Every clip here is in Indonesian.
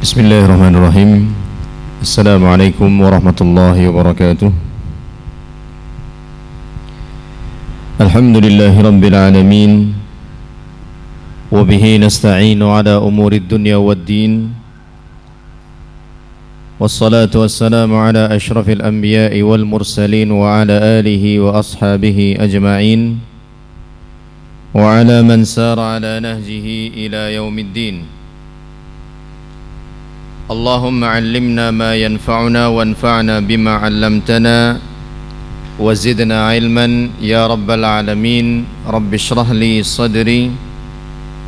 Bismillahirrahmanirrahim. Assalamualaikum warahmatullahi wabarakatuh. Alhamdulillahi rabbil alamin. Wa bihi nasta'inu ala umurid dunya waddin. Wassalatu wassalamu ala ashrafil anbiya'i wal mursalin wa ala alihi wa ashabihi ajma'in wa ala man sara ala nahjihi ila yaumiddin. اللهم علمنا ما ينفعنا وانفعنا بما علمتنا وزدنا علما يا رب العالمين. رب اشرح لي صدري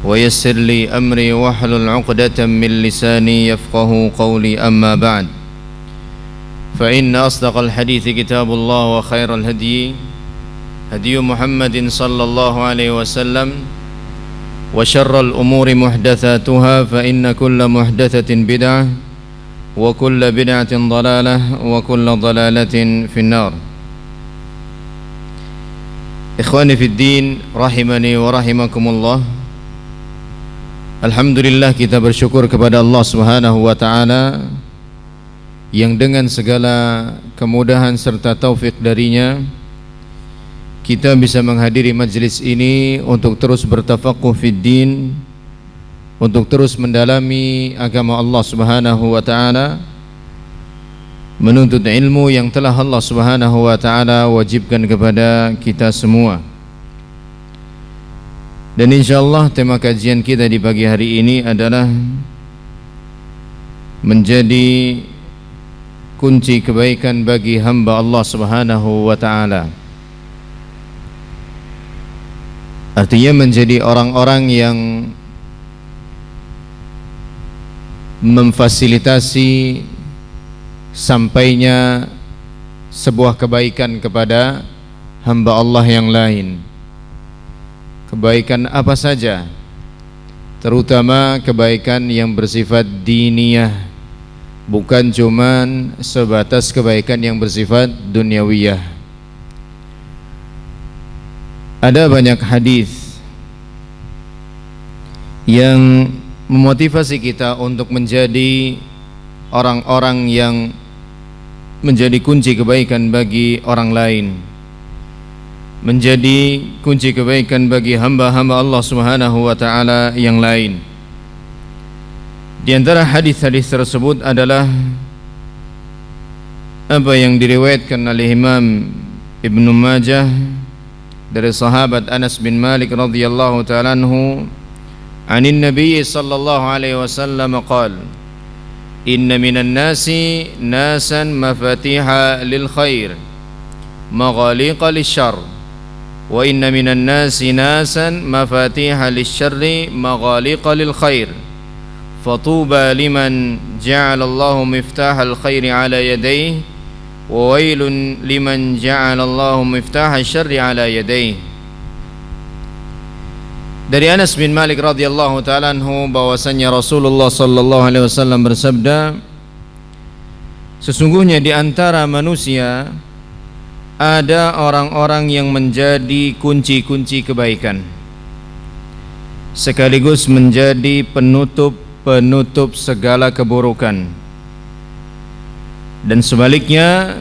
ويسر لي أمري واحلل عقدة من لساني يفقه قولي. أما بعد، فإن أصدق الحديث كتاب الله وخير الهدي هدي محمد صلى الله عليه وسلم وشر الأمور محدثاتها فإن كل محدثة بدعة وكل بدعة ضلالة وكل ضلالة في النار. إخواني في الدين rahimani wa rahimakumullah. Alhamdulillah, kita bersyukur kepada Allah Subhanahu wa taala yang dengan segala kemudahan serta taufik darinya kita bisa menghadiri majlis ini untuk terus bertafaqquh fid din, untuk terus mendalami agama Allah Subhanahu wa taala, menuntut ilmu yang telah Allah Subhanahu wa taala wajibkan kepada kita semua. Dan insyaallah tema kajian kita di pagi hari ini adalah menjadi kunci kebaikan bagi hamba Allah Subhanahu wa taala. Artinya menjadi orang-orang yang memfasilitasi sampainya sebuah kebaikan kepada hamba Allah yang lain. Kebaikan apa saja, terutama kebaikan yang bersifat diniyah, bukan cuman sebatas kebaikan yang bersifat duniawiyah. Ada banyak hadis yang memotivasi kita untuk menjadi orang-orang yang menjadi kunci kebaikan bagi orang lain, menjadi kunci kebaikan bagi hamba-hamba Allah Subhanahu wa taala yang lain. Di antara hadis-hadis tersebut adalah apa yang diriwayatkan oleh Imam Ibnu Majah dari sahabat Anas bin Malik radhiyallahu ta'ala anhu, anin Nabi sallallahu alaihi wasallam qala, inna minan nasi nasan mafatiha lil khair maghaliqa lisyarr wa inna minan nasi nasan mafatiha lisyarri maghaliqa lil khair fatuba liman ja'ala Allahu miftahal khairi ala yadayhi wa wailun liman ja'ala Allahu miftahal syarri ala yadayhi. Dari Anas bin Malik radhiyallahu ta'ala anhu bahwasanya Rasulullah sallallahu alaihi wasallam bersabda, sesungguhnya di antara manusia ada orang-orang yang menjadi kunci-kunci kebaikan sekaligus menjadi penutup segala keburukan. Dan sebaliknya,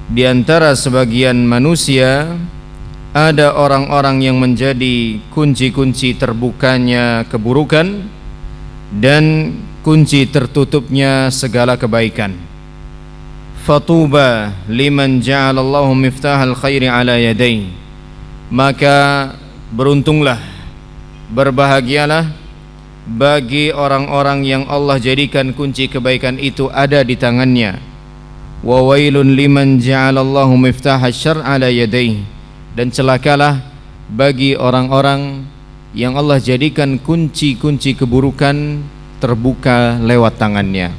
di antara sebagian manusia ada orang-orang yang menjadi kunci-kunci terbukanya keburukan dan kunci tertutupnya segala kebaikan. Fatuba liman ja'alallahu miftahal khairi ala yadayhi, maka beruntunglah, berbahagialah bagi orang-orang yang Allah jadikan kunci kebaikan itu ada di tangannya. Wa wailun liman ja'alallahu miftahal syarr ala yadayhi, dan celakalah bagi orang-orang yang Allah jadikan kunci-kunci keburukan terbuka lewat tangannya.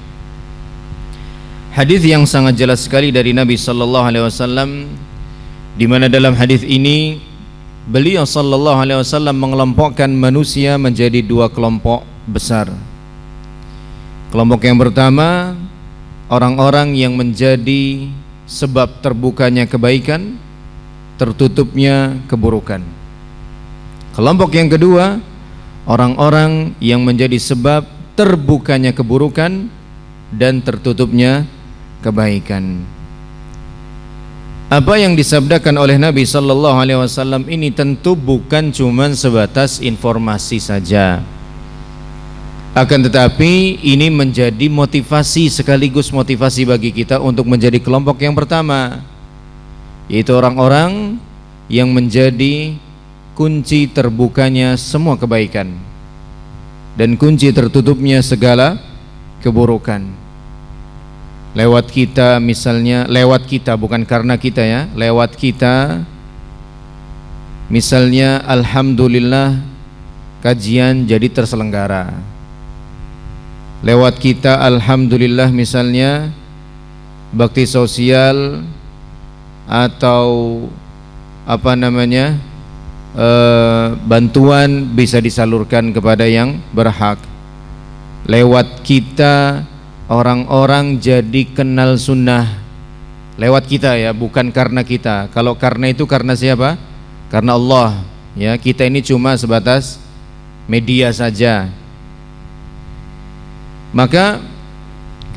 Hadis yang sangat jelas sekali dari Nabi sallallahu alaihi wasallam, di mana dalam hadis ini beliau sallallahu alaihi wasallam mengelompokkan manusia menjadi dua kelompok besar. Kelompok yang pertama, orang-orang yang menjadi sebab terbukanya kebaikan, tertutupnya keburukan. Kelompok yang kedua, orang-orang yang menjadi sebab terbukanya keburukan dan tertutupnya kebaikan. Apa yang disabdakan oleh Nabi sallallahu alaihi wasallam ini tentu bukan cuma sebatas informasi saja. Akan tetapi ini menjadi motivasi, sekaligus motivasi bagi kita untuk menjadi kelompok yang pertama, yaitu orang-orang yang menjadi kunci terbukanya semua kebaikan dan kunci tertutupnya segala keburukan. Lewat kita, misalnya lewat kita, bukan karena kita ya, lewat kita misalnya alhamdulillah kajian jadi terselenggara. Lewat kita alhamdulillah misalnya bakti sosial atau bantuan bisa disalurkan kepada yang berhak. Lewat kita orang-orang jadi kenal sunnah, lewat kita ya, bukan karena kita. Kalau karena itu karena siapa? Karena Allah ya. Kita ini cuma sebatas media saja. Maka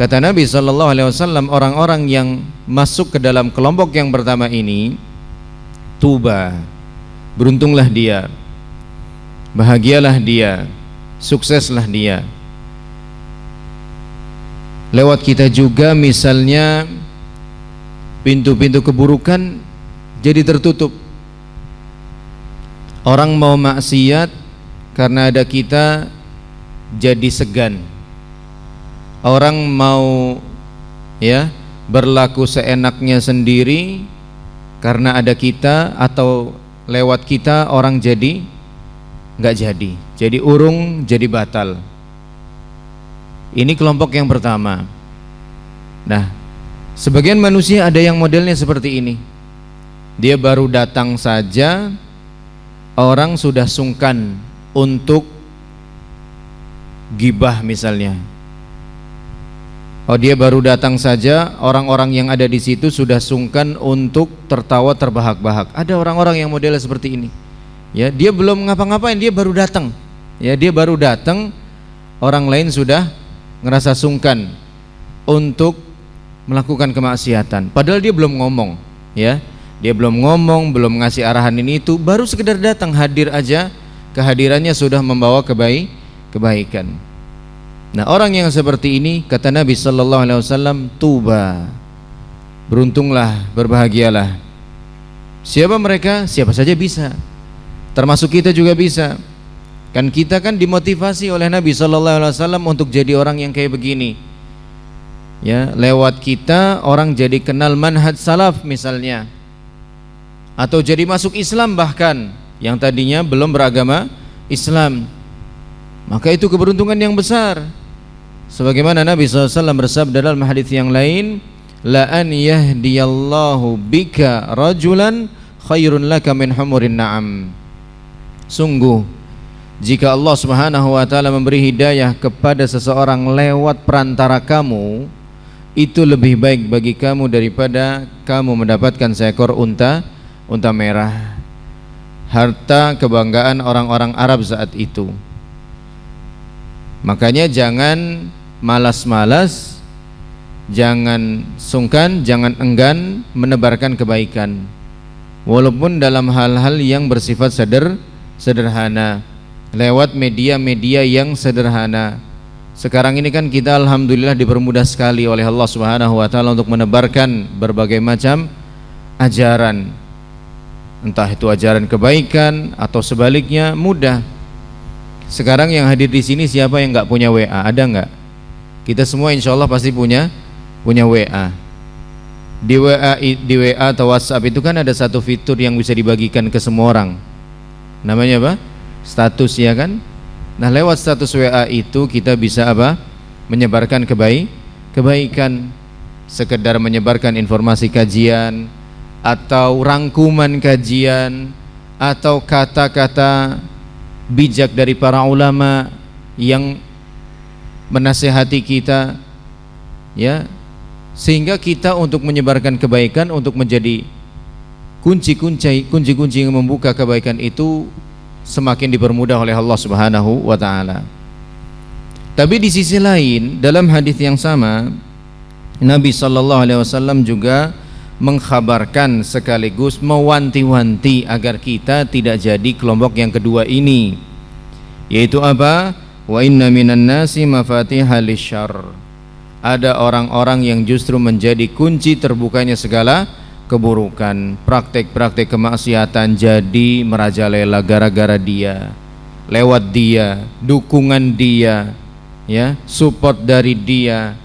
kata Nabi sallallahu alaihi wasallam, orang-orang yang masuk ke dalam kelompok yang pertama ini, tuba, beruntunglah dia, bahagialah dia, sukseslah dia. Lewat kita juga misalnya pintu-pintu keburukan jadi tertutup. Orang mau maksiat karena ada kita jadi segan. Orang mau berlaku seenaknya sendiri karena ada kita, atau lewat kita orang jadi nggak jadi urung, jadi batal. Ini kelompok yang pertama. Nah, sebagian manusia ada yang modelnya seperti ini. Dia baru datang saja, orang sudah sungkan untuk gibah misalnya. Dia baru datang saja, orang-orang yang ada di situ sudah sungkan untuk tertawa terbahak-bahak. Ada orang-orang yang modelnya seperti ini. Ya, dia belum ngapa-ngapain, dia baru datang. Ya, dia baru datang, orang lain sudah ngerasa sungkan untuk melakukan kemaksiatan, padahal dia belum ngomong ya, dia belum ngomong, belum ngasih arahan ini itu, baru sekedar datang, hadir aja, kehadirannya sudah membawa kebaikan. Nah, orang yang seperti ini kata Nabi sallallahu alaihi wasallam, tuba, beruntunglah, berbahagialah. Siapa mereka? Siapa saja bisa, termasuk kita juga bisa. Kan kita kan dimotivasi oleh Nabi sallallahu alaihi wasallam untuk jadi orang yang kayak begini. Ya, lewat kita orang jadi kenal manhaj salaf misalnya. Atau jadi masuk Islam bahkan yang tadinya belum beragama Islam. Maka itu keberuntungan yang besar. Sebagaimana Nabi SAW bersabda dalam hadis yang lain, la an yahdiyallahu bika rajulan khairun laka min humurin na'am. Sungguh jika Allah Subhanahu wa taala memberi hidayah kepada seseorang lewat perantara kamu, itu lebih baik bagi kamu daripada kamu mendapatkan seekor unta merah. Harta kebanggaan orang-orang Arab saat itu. Makanya jangan malas-malas, jangan sungkan, jangan enggan menebarkan kebaikan, walaupun dalam hal-hal yang bersifat sederhana, lewat media-media yang sederhana. Sekarang ini kan kita alhamdulillah dipermudah sekali oleh Allah Subhanahu wa taala untuk menebarkan berbagai macam ajaran. Entah itu ajaran kebaikan atau sebaliknya, mudah. Sekarang yang hadir di sini siapa yang enggak punya WA? Ada enggak? Kita semua insyaallah pasti punya WA. Di WA atau WhatsApp itu kan ada satu fitur yang bisa dibagikan ke semua orang. Namanya apa? Status, ya kan? Nah, lewat status WA itu kita bisa apa? Menyebarkan kebaikan, sekedar menyebarkan informasi kajian atau rangkuman kajian atau kata-kata bijak dari para ulama yang menasihati kita, ya, sehingga kita untuk menyebarkan kebaikan, untuk menjadi kunci-kunci yang membuka kebaikan itu semakin dipermudah oleh Allah Subhanahu wa taala. Tapi di sisi lain, dalam hadis yang sama, Nabi sallallahu alaihi wasallam juga mengkhabarkan sekaligus mewanti-wanti agar kita tidak jadi kelompok yang kedua ini, yaitu apa? Wa inna minan nasi mafatihal lisyarr. Ada orang-orang yang justru menjadi kunci terbukanya segala keburukan. Praktek-praktek kemaksiatan jadi merajalela gara-gara dia, lewat dia, dukungan dia, ya, support dari dia.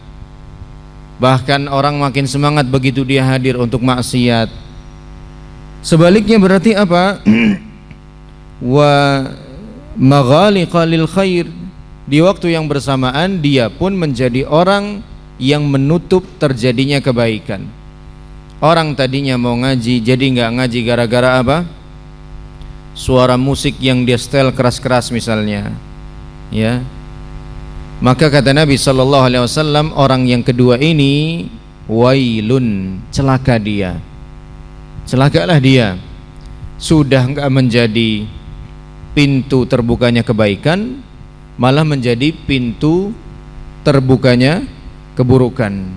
Bahkan orang makin semangat begitu dia hadir untuk maksiat. Sebaliknya berarti apa? Wa maghaliqa lil khair. Di waktu yang bersamaan dia pun menjadi orang yang menutup terjadinya kebaikan. Orang tadinya mau ngaji jadi nggak ngaji gara-gara apa? Suara musik yang dia setel keras-keras misalnya, ya. Maka kata Nabi sallallahu alaihi wasallam, orang yang kedua ini wailun, celaka dia. Celakalah dia. Sudah enggak menjadi pintu terbukanya kebaikan, malah menjadi pintu terbukanya keburukan.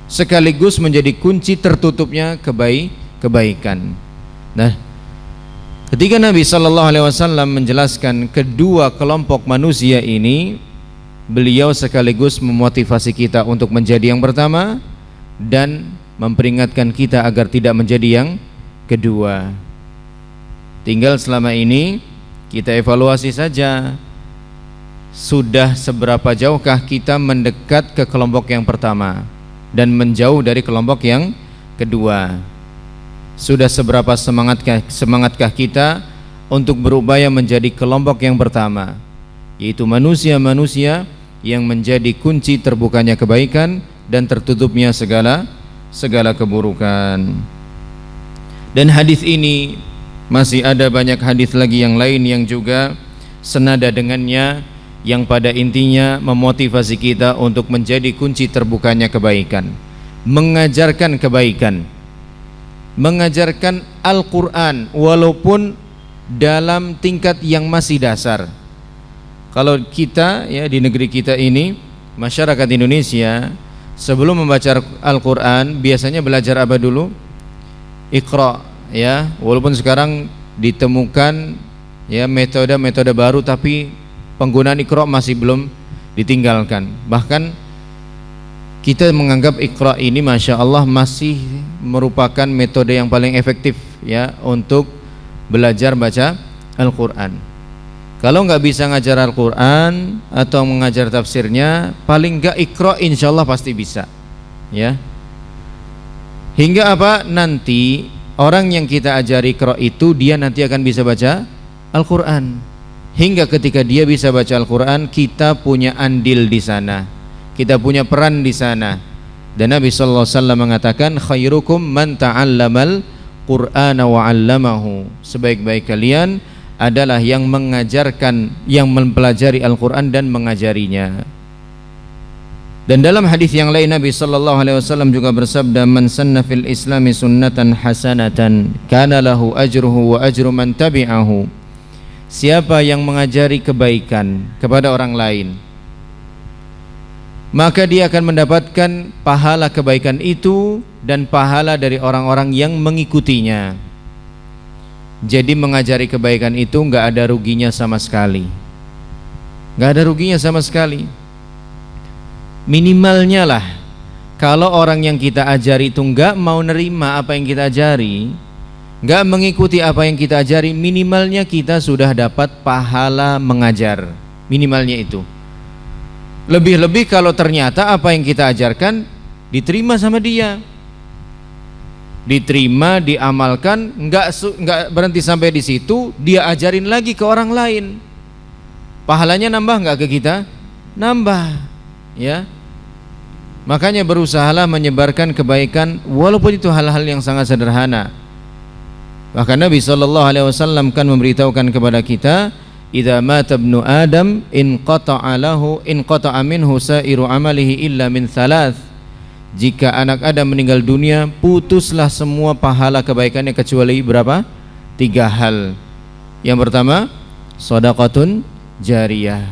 Sekaligus menjadi kunci tertutupnya kebaikan. Nah, ketika Nabi sallallahu alaihi wasallam menjelaskan kedua kelompok manusia ini, beliau sekaligus memotivasi kita untuk menjadi yang pertama dan memperingatkan kita agar tidak menjadi yang kedua. Tinggal selama ini kita evaluasi saja, sudah seberapa jauhkah kita mendekat ke kelompok yang pertama dan menjauh dari kelompok yang kedua. Sudah seberapa semangatkah kita untuk berupaya menjadi kelompok yang pertama, yaitu manusia-manusia yang menjadi kunci terbukanya kebaikan dan tertutupnya segala keburukan. Dan hadis ini masih ada banyak hadis lagi yang lain yang juga senada dengannya, yang pada intinya memotivasi kita untuk menjadi kunci terbukanya kebaikan, mengajarkan kebaikan, mengajarkan Al-Quran walaupun dalam tingkat yang masih dasar. Kalau kita, ya, di negeri kita ini, masyarakat Indonesia sebelum membaca Al-Quran biasanya belajar apa dulu? Iqra, ya. Walaupun sekarang ditemukan, ya, metode-metode baru, tapi penggunaan Iqra masih belum ditinggalkan. Bahkan kita menganggap Iqra ini Masya Allah masih merupakan metode yang paling efektif, ya, untuk belajar baca Al-Quran. Kalau nggak bisa ngajar Al-Quran atau mengajar tafsirnya, paling nggak Iqra insya Allah pasti bisa, ya. Hingga apa? Nanti orang yang kita ajari Iqra itu dia nanti akan bisa baca Al-Quran. Hingga ketika dia bisa baca Al-Quran, kita punya andil di sana, kita punya peran di sana. Dan Nabi sallallahu alaihi wasallam mengatakan, khairukum man ta'allamal Qur'ana wa 'allamahu. Sebaik-baik kalian adalah yang mengajarkan, yang mempelajari Al-Quran dan mengajarinya. Dan dalam hadis yang lain Nabi sallallahu alaihi wasallam juga bersabda, man sanna fil islami sunnatan hasanatan kana lahu ajruhu wa ajru man tabi'ahu. Siapa yang mengajari kebaikan kepada orang lain, maka dia akan mendapatkan pahala kebaikan itu dan pahala dari orang-orang yang mengikutinya. Jadi mengajari kebaikan itu nggak ada ruginya sama sekali, nggak ada ruginya sama sekali. Minimalnya lah, kalau orang yang kita ajari itu nggak mau nerima apa yang kita ajari, nggak mengikuti apa yang kita ajari, minimalnya kita sudah dapat pahala mengajar. Minimalnya itu. Lebih-lebih kalau ternyata apa yang kita ajarkan diterima sama dia, diterima, diamalkan, enggak berhenti sampai di situ, dia ajarin lagi ke orang lain. Pahalanya nambah enggak ke kita? Nambah, ya. Makanya berusahalah menyebarkan kebaikan walaupun itu hal-hal yang sangat sederhana. Bahkan Nabi sallallahu alaihi wasallam kan memberitahukan kepada kita, idza mata ibnu adam inqata'a minhu sa'iru amalihi illa min thalath. Jika anak Adam meninggal dunia, putuslah semua pahala kebaikannya kecuali berapa? 3 hal. Yang pertama, shadaqatun jariyah,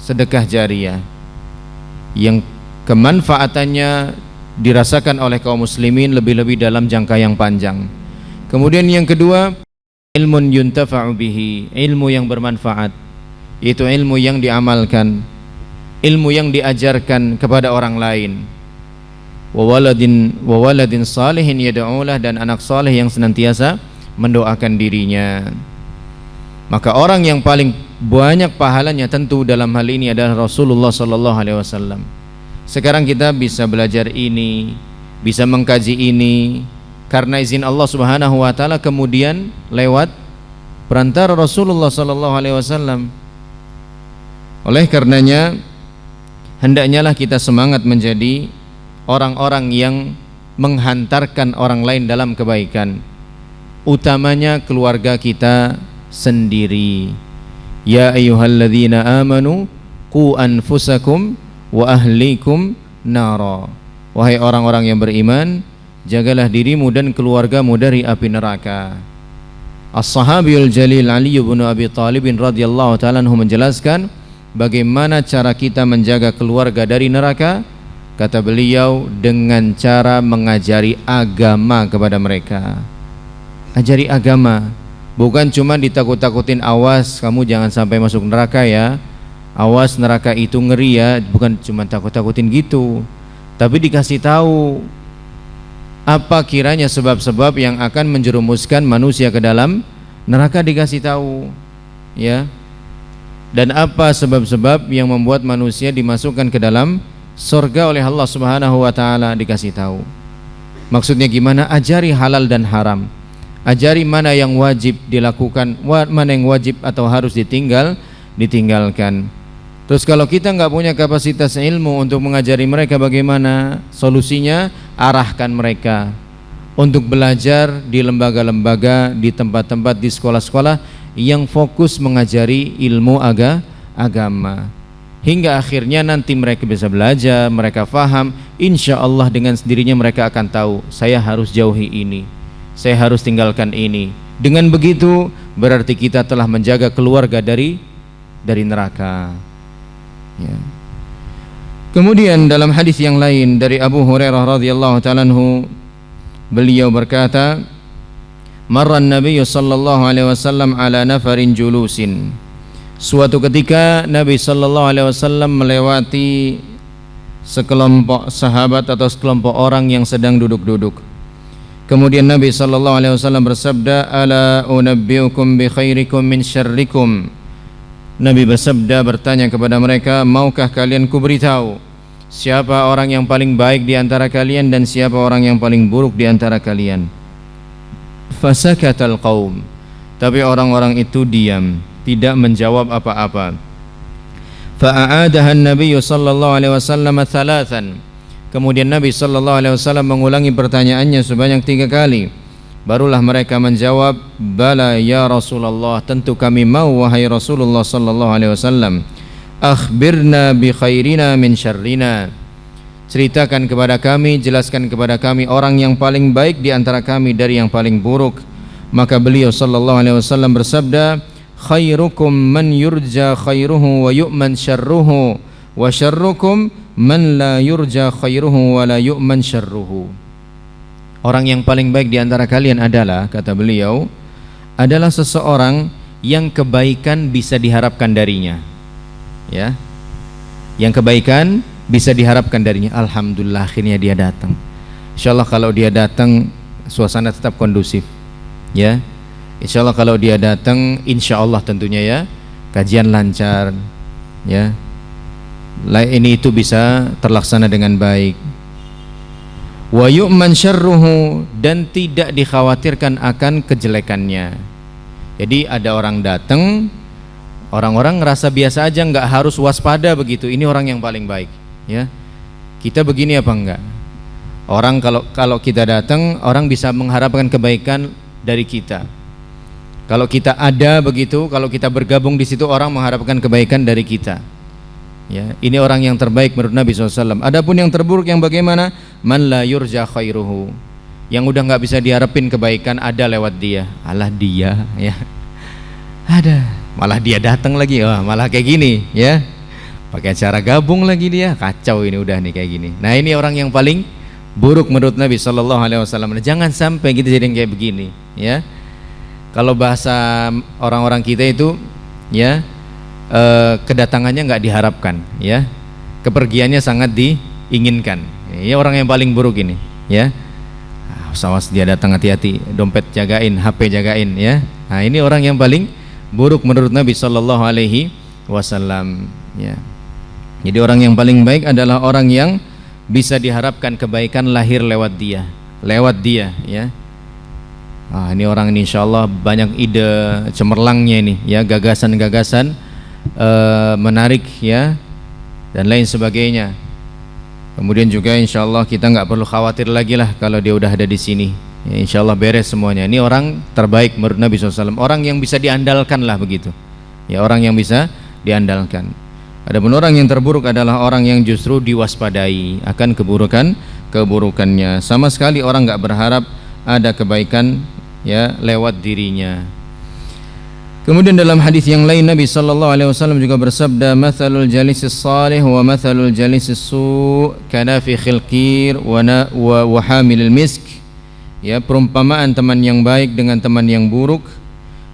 sedekah jariyah yang kemanfaatannya dirasakan oleh kaum muslimin lebih-lebih dalam jangka yang panjang. Kemudian yang kedua, ilmun yuntafa'u bihi, ilmu yang bermanfaat, yaitu ilmu yang diamalkan, ilmu yang diajarkan kepada orang lain. Wa waladin salihin yad'ulah, dan anak saleh yang senantiasa mendoakan dirinya. Maka orang yang paling banyak pahalanya tentu dalam hal ini adalah Rasulullah sallallahu alaihi wasallam. Sekarang kita bisa belajar ini, bisa mengkaji ini karena izin Allah Subhanahu wa taala, kemudian lewat perantara Rasulullah sallallahu alaihi wasallam. Oleh karenanya hendaknya lah kita semangat menjadi orang-orang yang menghantarkan orang lain dalam kebaikan, utamanya keluarga kita sendiri. Ya ayyuhalladzina amanu qu anfusakum wa ahlikum nara. Wahai orang-orang yang beriman, jagalah dirimu dan keluargamu dari api neraka. As-sahabiyul jalil Ali bin Abi Thalib radhiyallahu ta'ala anhu menjelaskan bagaimana cara kita menjaga keluarga dari neraka. Kata beliau, dengan cara mengajari agama kepada mereka. Ajari agama, bukan cuma ditakut-takutin, awas kamu jangan sampai masuk neraka ya, awas neraka itu ngeri ya, bukan cuma takut-takutin gitu, tapi dikasih tahu apa kiranya sebab-sebab yang akan menjerumuskan manusia ke dalam neraka, dikasih tahu ya, dan apa sebab-sebab yang membuat manusia dimasukkan ke dalam surga oleh Allah Subhanahu wa taala, dikasih tahu. Maksudnya gimana? Ajari halal dan haram, ajari mana yang wajib dilakukan, mana yang wajib atau harus ditinggalkan. Terus kalau kita nggak punya kapasitas ilmu untuk mengajari mereka, bagaimana solusinya? Arahkan mereka untuk belajar di lembaga-lembaga, di tempat-tempat, di sekolah-sekolah yang fokus mengajari ilmu agama, hingga akhirnya nanti mereka bisa belajar, mereka faham, insya Allah dengan sendirinya mereka akan tahu, saya harus jauhi ini, saya harus tinggalkan ini. Dengan begitu berarti kita telah menjaga keluarga dari neraka ya. Kemudian dalam hadis yang lain dari Abu Hurairah radhiyallahu ta'ala anhu, beliau berkata, marran Nabi sallallahu alaihi wasallam ala nafarin julusin. Suatu ketika Nabi sallallahu alaihi wasallam melewati sekelompok sahabat atau sekelompok orang yang sedang duduk-duduk. Kemudian Nabi sallallahu alaihi wasallam bersabda, ala unabbiukum bi khairikum min syarrikum. Nabi bersabda, bertanya kepada mereka, maukah kalian kuberitahu siapa orang yang paling baik di antara kalian dan siapa orang yang paling buruk di antara kalian? Fasakatal qaum, tapi orang-orang itu diam, tidak menjawab apa-apa. Fa'adahan Nabi sallallahu alaihi wasallam thalathan. Kemudian Nabi sallallahu alaihi wasallam mengulangi pertanyaannya sebanyak 3 kali. Barulah mereka menjawab, bala ya Rasulullah, tentu kami mau wahai Rasulullah sallallahu alaihi wasallam. Akhbirna bi khairina min syarrina. Ceritakan kepada kami, jelaskan kepada kami orang yang paling baik di antara kami dari yang paling buruk. Maka beliau sallallahu alaihi wasallam bersabda, khairukum man yurja khairuhu wa yu'man syarruhu wa syarrukum man la yurja khairuhu wa la yu'man syarruhu. Orang yang paling baik di antara kalian adalah, kata beliau, adalah seseorang yang kebaikan bisa diharapkan darinya ya, yang kebaikan bisa diharapkan darinya. Alhamdulillah akhirnya dia datang. Insyaallah kalau dia datang suasana tetap kondusif ya. Insyaallah kalau dia datang, insyaallah tentunya ya, kajian lancar ya, ini itu bisa terlaksana dengan baik. Wa yu'man syarruhu, dan tidak dikhawatirkan akan kejelekannya. Jadi ada orang datang, orang-orang ngerasa biasa aja, nggak harus waspada begitu, ini orang yang paling baik ya. Kita begini apa enggak? Orang kalau kita datang, orang bisa mengharapkan kebaikan dari kita. Kalau kita ada begitu, kalau kita bergabung di situ, orang mengharapkan kebaikan dari kita. Ya, ini orang yang terbaik menurut Nabi SAW. Adapun yang terburuk yang bagaimana? Man la yurja khairuhu, yang udah nggak bisa diharapin kebaikan ada lewat dia. Alah dia ya, ada malah dia datang lagi, malah kayak gini ya. pakai cara gabung lagi dia, kacau ini udah nih kayak gini. Nah ini orang yang paling buruk menurut Nabi Shallallahu Alaihi Wasallam. Jangan sampai kita jadi kayak begini, ya. Kalau bahasa orang-orang kita itu, ya, kedatangannya nggak diharapkan, ya, kepergiannya sangat diinginkan. Ya orang yang paling buruk ini, ya. Awas dia datang, hati-hati, dompet jagain, HP jagain, ya. Nah ini orang yang paling buruk menurut Nabi Shallallahu Alaihi Wasallam, ya. Jadi orang yang paling baik adalah orang yang bisa diharapkan kebaikan lahir lewat dia, ya. Ini orang ini insya Allah banyak ide cemerlangnya ini, ya, gagasan-gagasan menarik, ya, dan lain sebagainya. Kemudian juga insya Allah kita nggak perlu khawatir lagi lah kalau dia udah ada di sini. Ya, insya Allah beres semuanya. Ini orang terbaik menurut Nabi SAW, orang yang bisa diandalkan lah begitu. Ya orang yang bisa diandalkan. Adapun orang yang terburuk adalah orang yang justru diwaspadai akan keburukannya. Sama sekali orang nggak berharap ada kebaikan, ya, lewat dirinya. Kemudian dalam hadis yang lain Nabi sallallahu alaihi wasallam juga bersabda, "Matsalul jalisis salih wa matsalul jalisis su' kanafi khilqir wa hamilil misk." Ya, perumpamaan teman yang baik dengan teman yang buruk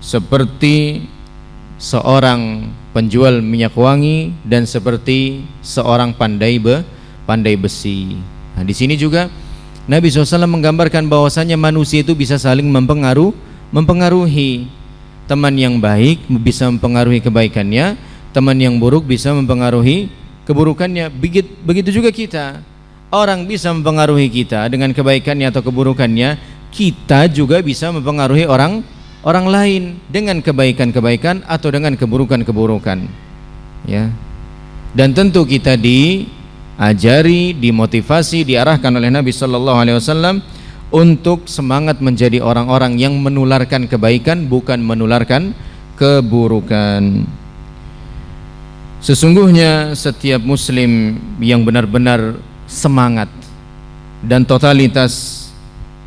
seperti seorang penjual minyak wangi dan seperti seorang pandai besi. Nah, di sini juga Nabi SAW menggambarkan bahwasanya manusia itu bisa saling mempengaruhi. Teman yang baik bisa mempengaruhi kebaikannya, teman yang buruk bisa mempengaruhi keburukannya. Begitu juga kita. Orang bisa mempengaruhi kita dengan kebaikannya atau keburukannya, kita juga bisa mempengaruhi orang lain dengan kebaikan-kebaikan atau dengan keburukan-keburukan, ya. Dan tentu kita diajari, dimotivasi, diarahkan oleh Nabi sallallahu alaihi wasallam untuk semangat menjadi orang-orang yang menularkan kebaikan, bukan menularkan keburukan. Sesungguhnya setiap muslim yang benar-benar semangat dan totalitas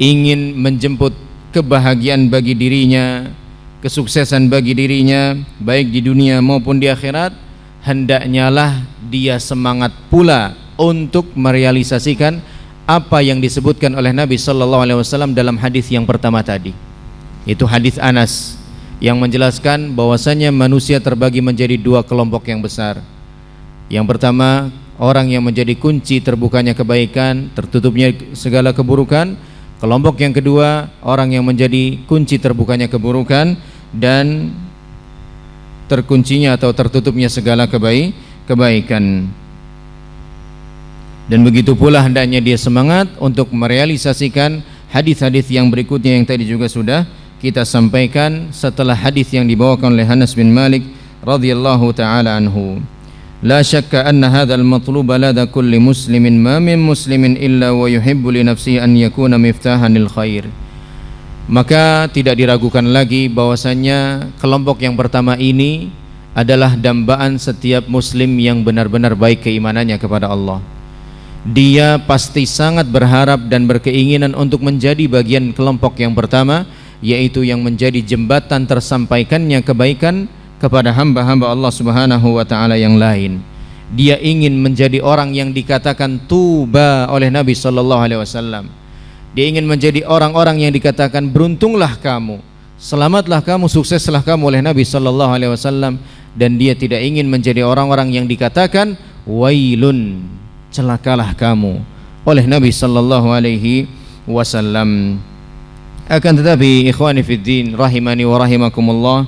ingin menjemput kebahagiaan bagi dirinya, kesuksesan bagi dirinya, baik di dunia maupun di akhirat, hendaknya lah dia semangat pula untuk merealisasikan apa yang disebutkan oleh Nabi sallallahu alaihi wasallam dalam hadis yang pertama tadi. Itu hadis Anas yang menjelaskan bahwasanya manusia terbagi menjadi dua kelompok yang besar. Yang pertama, orang yang menjadi kunci terbukanya kebaikan, tertutupnya segala keburukan. Kelompok yang kedua, orang yang menjadi kunci terbukanya keburukan dan terkuncinya atau tertutupnya segala kebaikan. Dan begitu pula hendaknya dia semangat untuk merealisasikan hadis-hadis yang berikutnya yang tadi juga sudah kita sampaikan setelah hadis yang dibawakan oleh Anas bin Malik radhiyallahu taala anhu. La syakka anna hadzal matluba lada kulli muslimin ma min muslimin illa wa yuhibbu li nafsihi an yakuna miftahan lil khair. Maka tidak diragukan lagi bahwasanya kelompok yang pertama ini adalah dambaan setiap muslim yang benar-benar baik keimanannya kepada Allah. Dia pasti sangat berharap dan berkeinginan untuk menjadi bagian kelompok yang pertama, yaitu yang menjadi jembatan tersampaikannya kebaikan kepada hamba-hamba Allah Subhanahu wa taala yang lain. Dia ingin menjadi orang yang dikatakan tuba oleh Nabi sallallahu alaihi wasallam. Dia ingin menjadi orang-orang yang dikatakan beruntunglah kamu, selamatlah kamu, sukseslah kamu oleh Nabi sallallahu alaihi wasallam, dan dia tidak ingin menjadi orang-orang yang dikatakan wailun, celakalah kamu oleh Nabi sallallahu alaihi wasallam. Akan tetapi ikhwani fiddin rahimani wa rahimakumullah,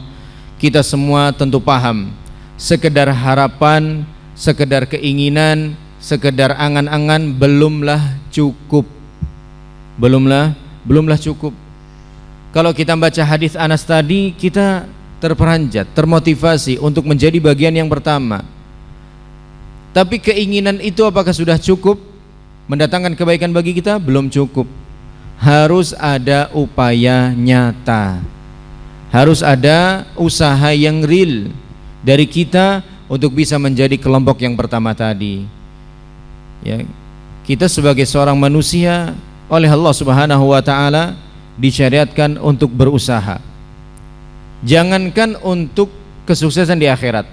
kita semua tentu paham sekedar harapan, sekedar keinginan, sekedar angan-angan belumlah cukup. Belumlah cukup. Kalau kita baca hadis Anas tadi, kita terperanjat, termotivasi untuk menjadi bagian yang pertama. Tapi keinginan itu apakah sudah cukup mendatangkan kebaikan bagi kita? Belum cukup. Harus ada upaya nyata. Harus ada usaha yang real dari kita untuk bisa menjadi kelompok yang pertama tadi. Ya, kita sebagai seorang manusia oleh Allah Subhanahu wa taala disyariatkan untuk berusaha. Jangankan untuk kesuksesan di akhirat,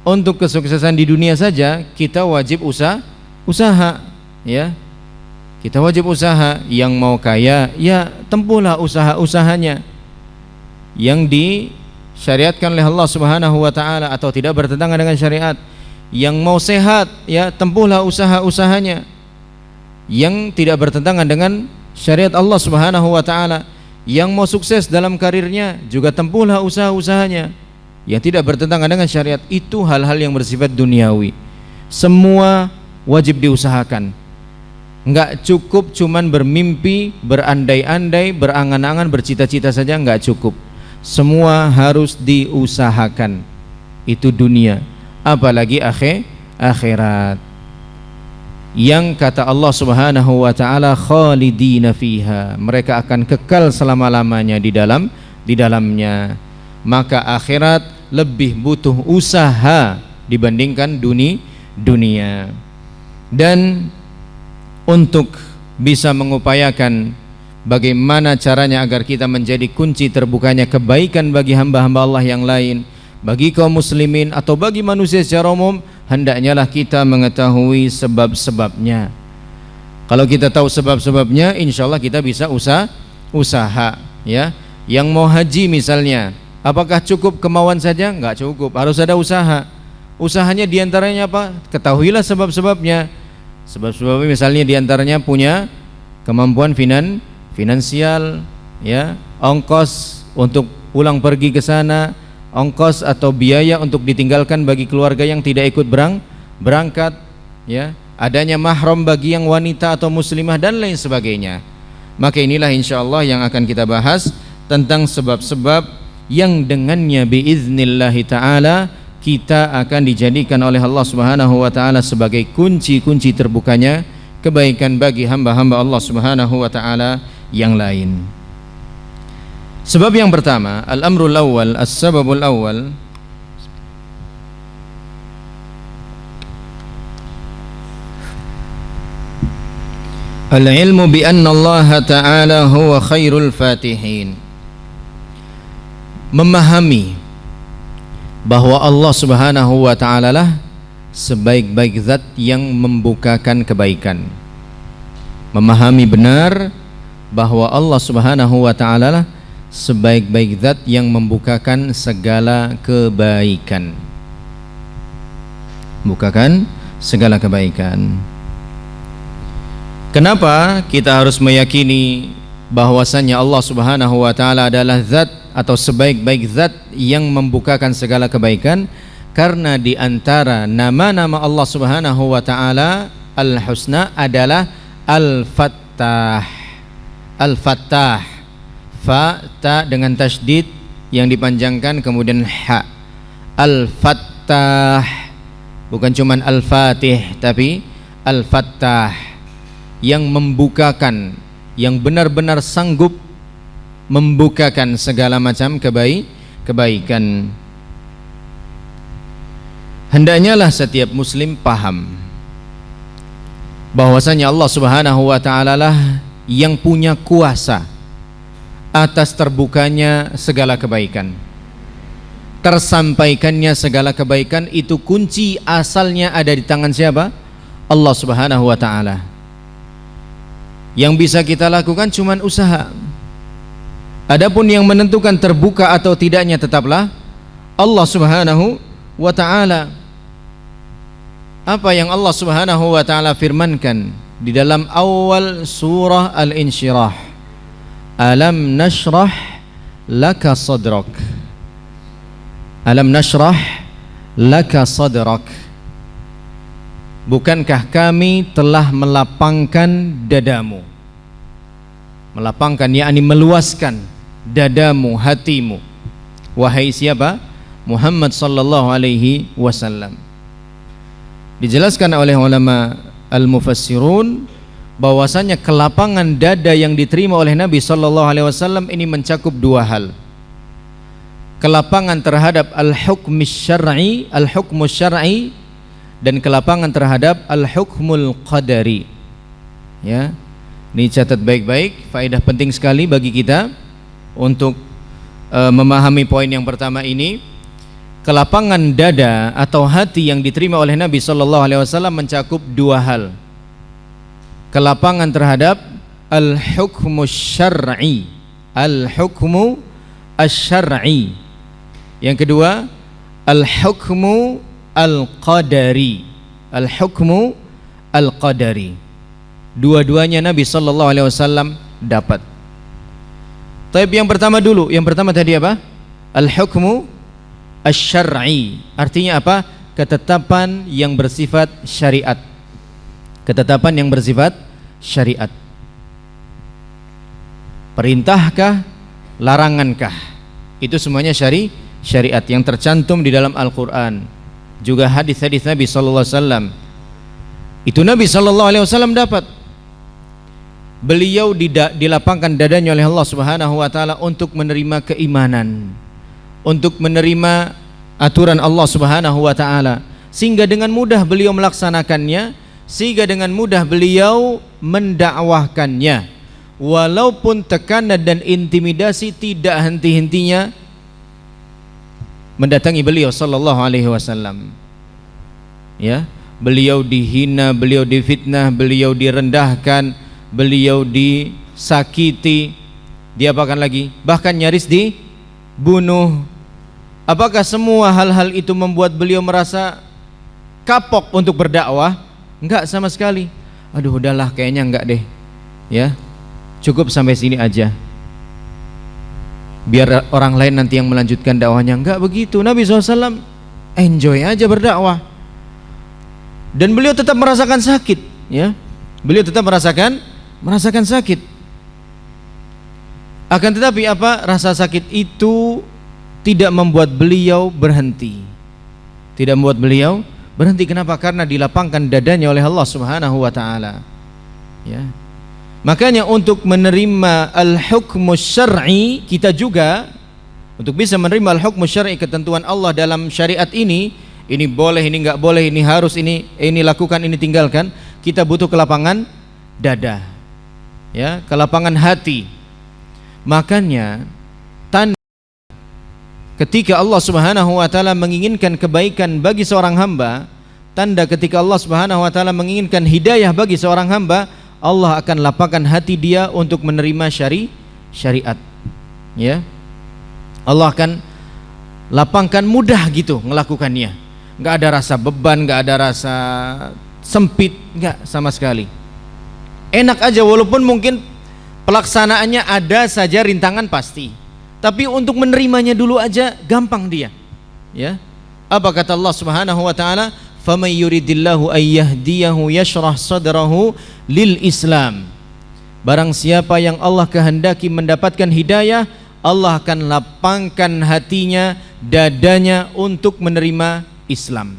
untuk kesuksesan di dunia saja kita wajib usaha, ya. Kita wajib usaha. Yang mau kaya, ya tempuhlah usaha-usahanya yang disyariatkan oleh Allah Subhanahu wa taala atau tidak bertentangan dengan syariat. Yang mau sehat, ya tempuhlah usaha-usahanya yang tidak bertentangan dengan syariat Allah Subhanahu wa taala. Yang mau sukses dalam karirnya juga tempuhlah usaha-usahanya yang tidak bertentangan dengan syariat. Itu hal-hal yang bersifat duniawi. Semua wajib diusahakan. Enggak cukup cuman bermimpi, berandai-andai, berangan-angan, bercita-cita saja, enggak cukup. Semua harus diusahakan. Itu dunia, apalagi akhirat. Yang kata Allah Subhanahu wa taala khalidina fiha, mereka akan kekal selama-lamanya di dalamnya. Maka akhirat lebih butuh usaha dibandingkan dunia. Dan untuk bisa mengupayakan bagaimana caranya agar kita menjadi kunci terbukanya kebaikan bagi hamba-hamba Allah yang lain, bagi kaum muslimin atau bagi manusia secara umum, hendaknya lah kita mengetahui sebab-sebabnya. Kalau kita tahu sebab-sebabnya, insya Allah kita bisa usaha, ya. Yang mau haji misalnya, apakah cukup kemauan saja? Enggak cukup, harus ada usaha. Usahanya diantaranya apa? Ketahuilah sebab-sebabnya. Sebab-sebabnya misalnya diantaranya punya kemampuan finansial, ya, ongkos untuk pulang pergi ke sana, ongkos atau biaya untuk ditinggalkan bagi keluarga yang tidak ikut berangkat, ya, adanya mahram bagi yang wanita atau muslimah dan lain sebagainya. Maka inilah insyaallah yang akan kita bahas tentang sebab-sebab yang dengannya biiznillahi ta'ala kita akan dijadikan oleh Allah Subhanahu wa ta'ala sebagai kunci-kunci terbukanya kebaikan bagi hamba-hamba Allah Subhanahu wa ta'ala yang lain. Sebab yang pertama, al-amrul awwal, as-sababul awwal, al-ilmu bi anna Allah ta'ala huwa khairul fatihin. Memahami bahwa Allah Subhanahu wa ta'ala lah sebaik-baik zat yang membukakan kebaikan. Memahami benar bahwa Allah Subhanahu wa ta'ala lah sebaik-baik zat yang membukakan segala kebaikan. Bukakan segala kebaikan. Kenapa kita harus meyakini bahwasannya Allah Subhanahu wa ta'ala adalah zat atau sebaik-baik zat yang membukakan segala kebaikan? Karena di antara nama-nama Allah Subhanahu wa ta'ala al-husna adalah al-fattah. Al-fattah, fa ta dengan tasydid yang dipanjangkan kemudian ha. Al-fattah, bukan cuman al-fatih tapi al-fattah, yang membukakan, yang benar-benar sanggup membukakan segala macam kebaikan. Hendaknya lah setiap muslim paham bahwasanya Allah Subhanahu wa ta'ala lah yang punya kuasa atas terbukanya segala kebaikan, tersampaikannya segala kebaikan. Itu kunci asalnya ada di tangan siapa? Allah Subhanahu wa ta'ala. Yang bisa kita lakukan cuman usaha. Adapun yang menentukan terbuka atau tidaknya tetaplah Allah Subhanahu wa ta'ala. Apa yang Allah Subhanahu wa ta'ala firmankan di dalam awal surah Al-Insyirah, alam nashrah laka sadrak, alam nashrah laka sadrak, bukankah kami telah melapangkan dadamu. Melapangkan yakni meluaskan dadamu, hatimu, wahai siapa? Muhammad sallallahu alaihi wasallam. Dijelaskan oleh ulama al-mufassirun bahwasanya kelapangan dada yang diterima oleh Nabi sallallahu alaihi wasallam ini mencakup dua hal. Kelapangan terhadap al-hukm syar'i, al-hukm syar'i, dan kelapangan terhadap al-hukmul qadari. Ya. Ini catat baik-baik, faedah penting sekali bagi kita untuk memahami poin yang pertama ini. kelapangan dada atau hati yang diterima oleh Nabi sallallahu alaihi wasallam mencakup dua hal. Kelapangan terhadap al-hukmu syar'i, al-hukmu asy-syar'i. Yang kedua, al-hukmu al-qadari, al-hukmu al-qadari. Dua-duanya Nabi sallallahu alaihi wasallam dapat. Tapi yang pertama dulu, yang pertama tadi apa? Al-hukmu asy-syar'i. Artinya apa? Ketetapan yang bersifat syariat. Ketetapan yang bersifat syariat. Perintahkah, larangankah? Itu semuanya syariat yang tercantum di dalam Al-Qur'an. Juga hadis-hadis Nabi sallallahu alaihi wasallam. Itu Nabi sallallahu alaihi wasallam dapat. Beliau dilapangkan dadanya oleh Allah Subhanahu wa taala untuk menerima keimanan, untuk menerima aturan Allah Subhanahu wa taala, sehingga dengan mudah beliau melaksanakannya, sehingga dengan mudah beliau mendakwahkannya, walaupun tekanan dan intimidasi tidak henti-hentinya mendatangi beliau sallallahu alaihi wasallam. Ya, beliau dihina, beliau difitnah, beliau direndahkan, beliau disakiti, diapakan lagi? Bahkan nyaris dibunuh. Apakah semua hal-hal itu membuat beliau merasa kapok untuk berdakwah? Enggak sama sekali. Aduh, udahlah, kayaknya enggak deh. Ya, cukup sampai sini aja. Biar orang lain nanti yang melanjutkan dakwahnya. Enggak begitu. Nabi SAW enjoy aja berdakwah. Dan beliau tetap merasakan sakit. Ya, beliau tetap merasakan sakit. Akan tetapi apa? Rasa sakit itu tidak membuat beliau berhenti. Tidak membuat beliau berhenti. Kenapa? Karena dilapangkan dadanya oleh Allah Subhanahu wa taala. Ya. Makanya untuk menerima al-hukmu syar'i, kita juga untuk bisa menerima al-hukmu syar'i, ketentuan Allah dalam syariat ini boleh, ini enggak boleh, ini harus, ini lakukan, ini tinggalkan, kita butuh kelapangan dada. Ya, kelapangan hati. Makanya tanda ketika Allah Subhanahu wa taala menginginkan kebaikan bagi seorang hamba, tanda ketika Allah Subhanahu wa taala menginginkan hidayah bagi seorang hamba, Allah akan lapangkan hati dia untuk menerima syariat. Ya. Allah akan lapangkan mudah gitu melakukannya. Enggak ada rasa beban, enggak ada rasa sempit, enggak sama sekali. Enak aja, walaupun mungkin pelaksanaannya ada saja rintangan pasti, tapi untuk menerimanya dulu aja gampang dia. Ya. Apa kata Allah Subhanahu wa taala? "Faman yuridillahu ay yahdiyahu yashrah sadrahu lil Islam." Barang siapa yang Allah kehendaki mendapatkan hidayah, Allah akan lapangkan hatinya, dadanya untuk menerima Islam,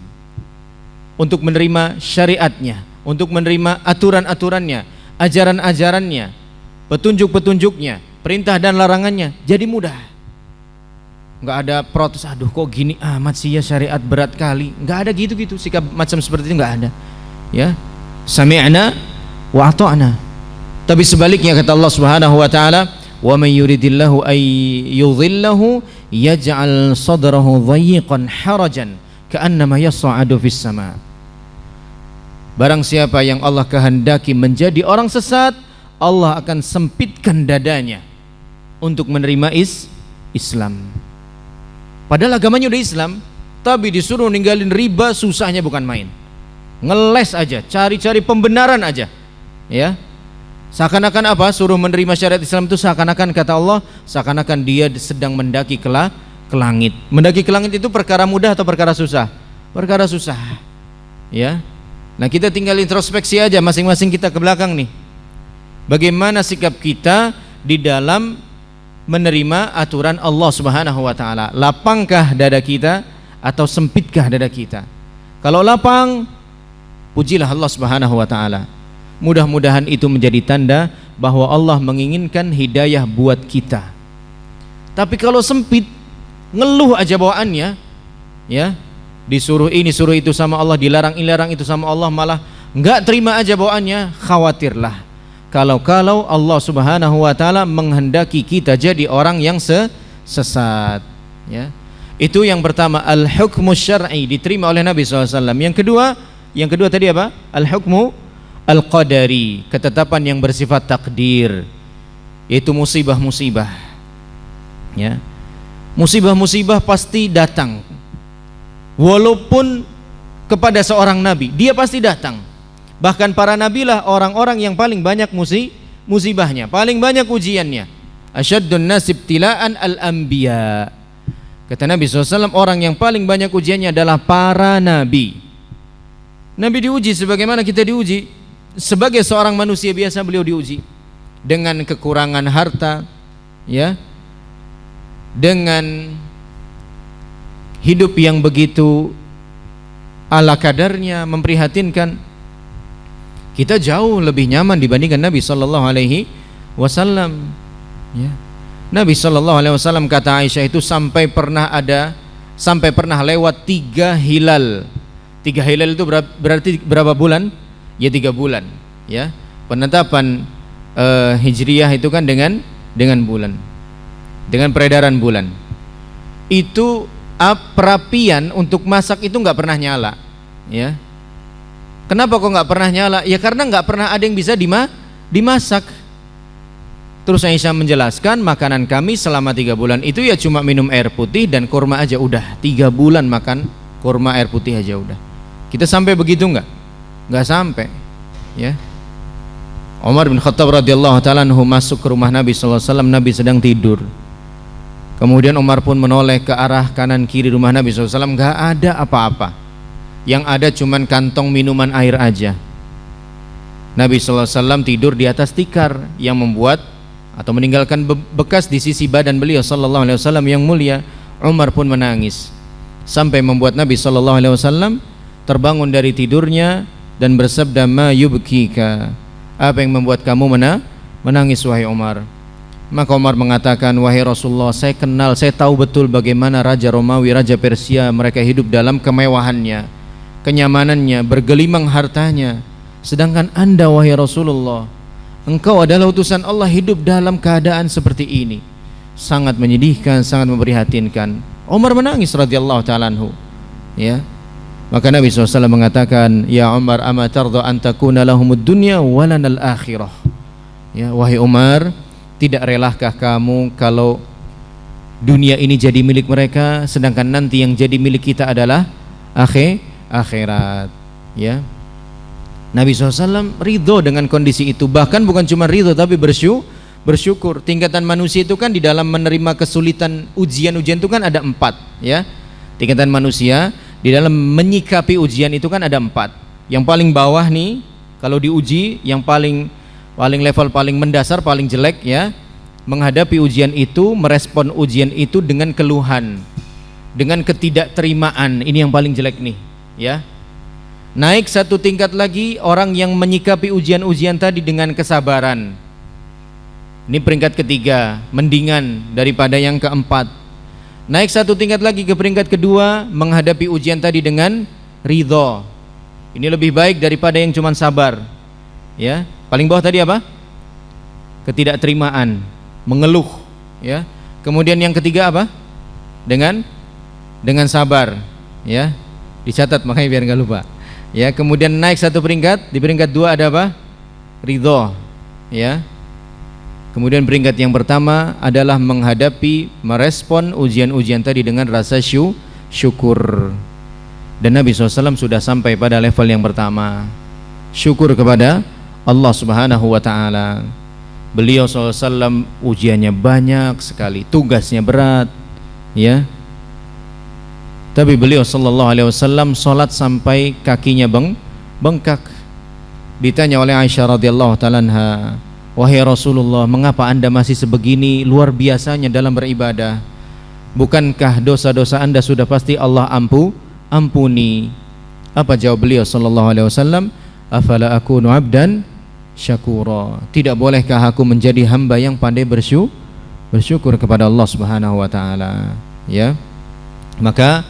untuk menerima syariatnya, untuk menerima aturan-aturannya, ajaran-ajarannya, petunjuk-petunjuknya, perintah dan larangannya. Jadi mudah. Enggak ada protes, aduh kok gini amat sih ya, syariat berat kali. Enggak ada gitu-gitu, sikap macam seperti itu enggak ada. Ya, sami'na wa ata'na. Tapi sebaliknya kata Allah Subhanahu wa taala, "Wa may yuridillahu ay yudhillahu yaj'al sadrahu dhayiqan harajan ka'annama yas'adu fis sama'." Barang siapa yang Allah kehendaki menjadi orang sesat, Allah akan sempitkan dadanya untuk menerima Islam. Padahal agamanya udah Islam, tapi disuruh ninggalin riba, susahnya bukan main. Ngeles aja, cari-cari pembenaran aja. Ya. Seakan-akan apa? Suruh menerima syariat Islam itu seakan-akan, kata Allah, seakan-akan dia sedang mendaki ke langit. Mendaki ke langit itu perkara mudah atau perkara susah? Perkara susah. Ya. Nah, kita tinggal introspeksi aja masing-masing kita ke belakang nih. Bagaimana sikap kita di dalam menerima aturan Allah Subhanahu wa taala? Lapangkah dada kita atau sempitkah dada kita? Kalau lapang, pujilah Allah Subhanahu wa taala. Mudah-mudahan itu menjadi tanda bahwa Allah menginginkan hidayah buat kita. Tapi kalau sempit, ngeluh aja bawaannya, ya, disuruh ini suruh itu sama Allah, dilarang itu sama Allah, malah enggak terima aja bawaannya, khawatirlah kalau Allah Subhanahu wa taala menghendaki kita jadi orang yang sesat. Ya. Itu yang pertama, al-hukmu syar'i, diterima oleh Nabi SAW. Yang kedua tadi apa? Al-hukmu al-qadari, ketetapan yang bersifat takdir, yaitu musibah-musibah. Ya. Musibah-musibah pasti datang. Walaupun kepada seorang nabi, dia pasti datang. Bahkan para nabilah orang-orang yang paling banyak musibahnya, paling banyak ujiannya. Asyaddun nas ibtila'an al-anbiya. Kata Nabi SAW, orang yang paling banyak ujiannya adalah para nabi. Nabi diuji sebagaimana kita diuji. Sebagai seorang manusia biasa beliau diuji dengan kekurangan harta, ya, dengan hidup yang begitu ala kadarnya, memprihatinkan. Kita jauh lebih nyaman dibandingkan Nabi sallallahu alaihi wasallam, ya. Nabi sallallahu alaihi wasallam, kata Aisyah, itu sampai pernah lewat 3 hilal. 3 hilal itu berarti berapa bulan? Ya 3 bulan, ya. Penetapan Hijriyah itu kan dengan bulan, dengan peredaran bulan. Itu perapian untuk masak itu nggak pernah nyala, ya. Kenapa kok nggak pernah nyala? Ya karena nggak pernah ada yang bisa dimasak. Terus Aisyah menjelaskan, makanan kami selama 3 bulan itu ya cuma minum air putih dan kurma aja udah. 3 bulan makan kurma air putih aja udah. Kita sampai begitu nggak? Nggak sampai, ya. Umar bin Khattab radhiyallahu taala anhu masuk ke rumah Nabi sallallahu alaihi wasallam, Nabi sedang tidur. Kemudian Umar pun menoleh ke arah kanan kiri rumah Nabi sallallahu alaihi wasallam, nggak ada apa-apa. Yang ada cuman kantong minuman air aja. Nabi sallallahu alaihi wasallam tidur di atas tikar yang membuat atau meninggalkan bekas di sisi badan beliau sallallahu alaihi wasallam yang mulia. Umar pun menangis sampai membuat Nabi sallallahu alaihi wasallam terbangun dari tidurnya dan bersabda, ma yubkika, apa yang membuat kamu menangis wahai Umar? Maka Umar mengatakan, wahai Rasulullah, saya tahu betul bagaimana Raja Romawi, Raja Persia, mereka hidup dalam kemewahannya, kenyamanannya, bergelimang hartanya. Sedangkan Anda wahai Rasulullah, engkau adalah utusan Allah, hidup dalam keadaan seperti ini. Sangat menyedihkan, sangat memprihatinkan. Umar menangis radhiyallahu ta'ala anhu, ya. Maka Nabi SAW mengatakan, ya Umar, ama tardha an takuna lahumud dunya walanal akhirah. Ya, wahai Umar, tidak relakah kamu kalau dunia ini jadi milik mereka, sedangkan nanti yang jadi milik kita adalah akhirat, ya. Nabi SAW ridho dengan kondisi itu. Bahkan bukan cuma ridho tapi bersyukur. Tingkatan manusia itu kan di dalam menerima kesulitan, ujian-ujian itu kan ada 4, ya. Tingkatan manusia di dalam menyikapi ujian itu kan ada 4. Yang paling bawah nih, kalau diuji, yang paling level paling mendasar, paling jelek, ya, menghadapi ujian itu, merespon ujian itu dengan keluhan, dengan ketidakterimaan. Ini yang paling jelek nih, ya. Naik 1 tingkat lagi, orang yang menyikapi ujian-ujian tadi dengan kesabaran. Ini peringkat ketiga, mendingan daripada yang keempat. Naik 1 tingkat lagi ke peringkat kedua, menghadapi ujian tadi dengan ridho. Ini lebih baik daripada yang cuma sabar, ya. Paling bawah tadi apa? Ketidakterimaan, mengeluh, ya. Kemudian yang ketiga apa? Dengan sabar, ya. Dicatat makanya biar nggak lupa, ya. Kemudian naik 1 peringkat, di peringkat 2 ada apa? Ridho, ya. Kemudian peringkat yang pertama adalah menghadapi, merespon ujian-ujian tadi dengan rasa syukur. Dan Nabi SAW sudah sampai pada level yang pertama, syukur kepada Allah Subhanahu wa ta'ala. Beliau SAW ujiannya banyak sekali, tugasnya berat, ya. Tapi beliau SAW sholat sampai kakinya bengkak. Ditanya oleh Aisyah radhiyallahu ta'ala anha, wahai Rasulullah, mengapa Anda masih sebegini luar biasanya dalam beribadah? Bukankah dosa-dosa Anda sudah pasti Allah ampuni? Apa jawab beliau sallallahu alaihi wasallam? Afala akunu abdan syakura. Tidak bolehkah aku menjadi hamba yang pandai bersyukur kepada Allah Subhanahu wa taala, ya. Maka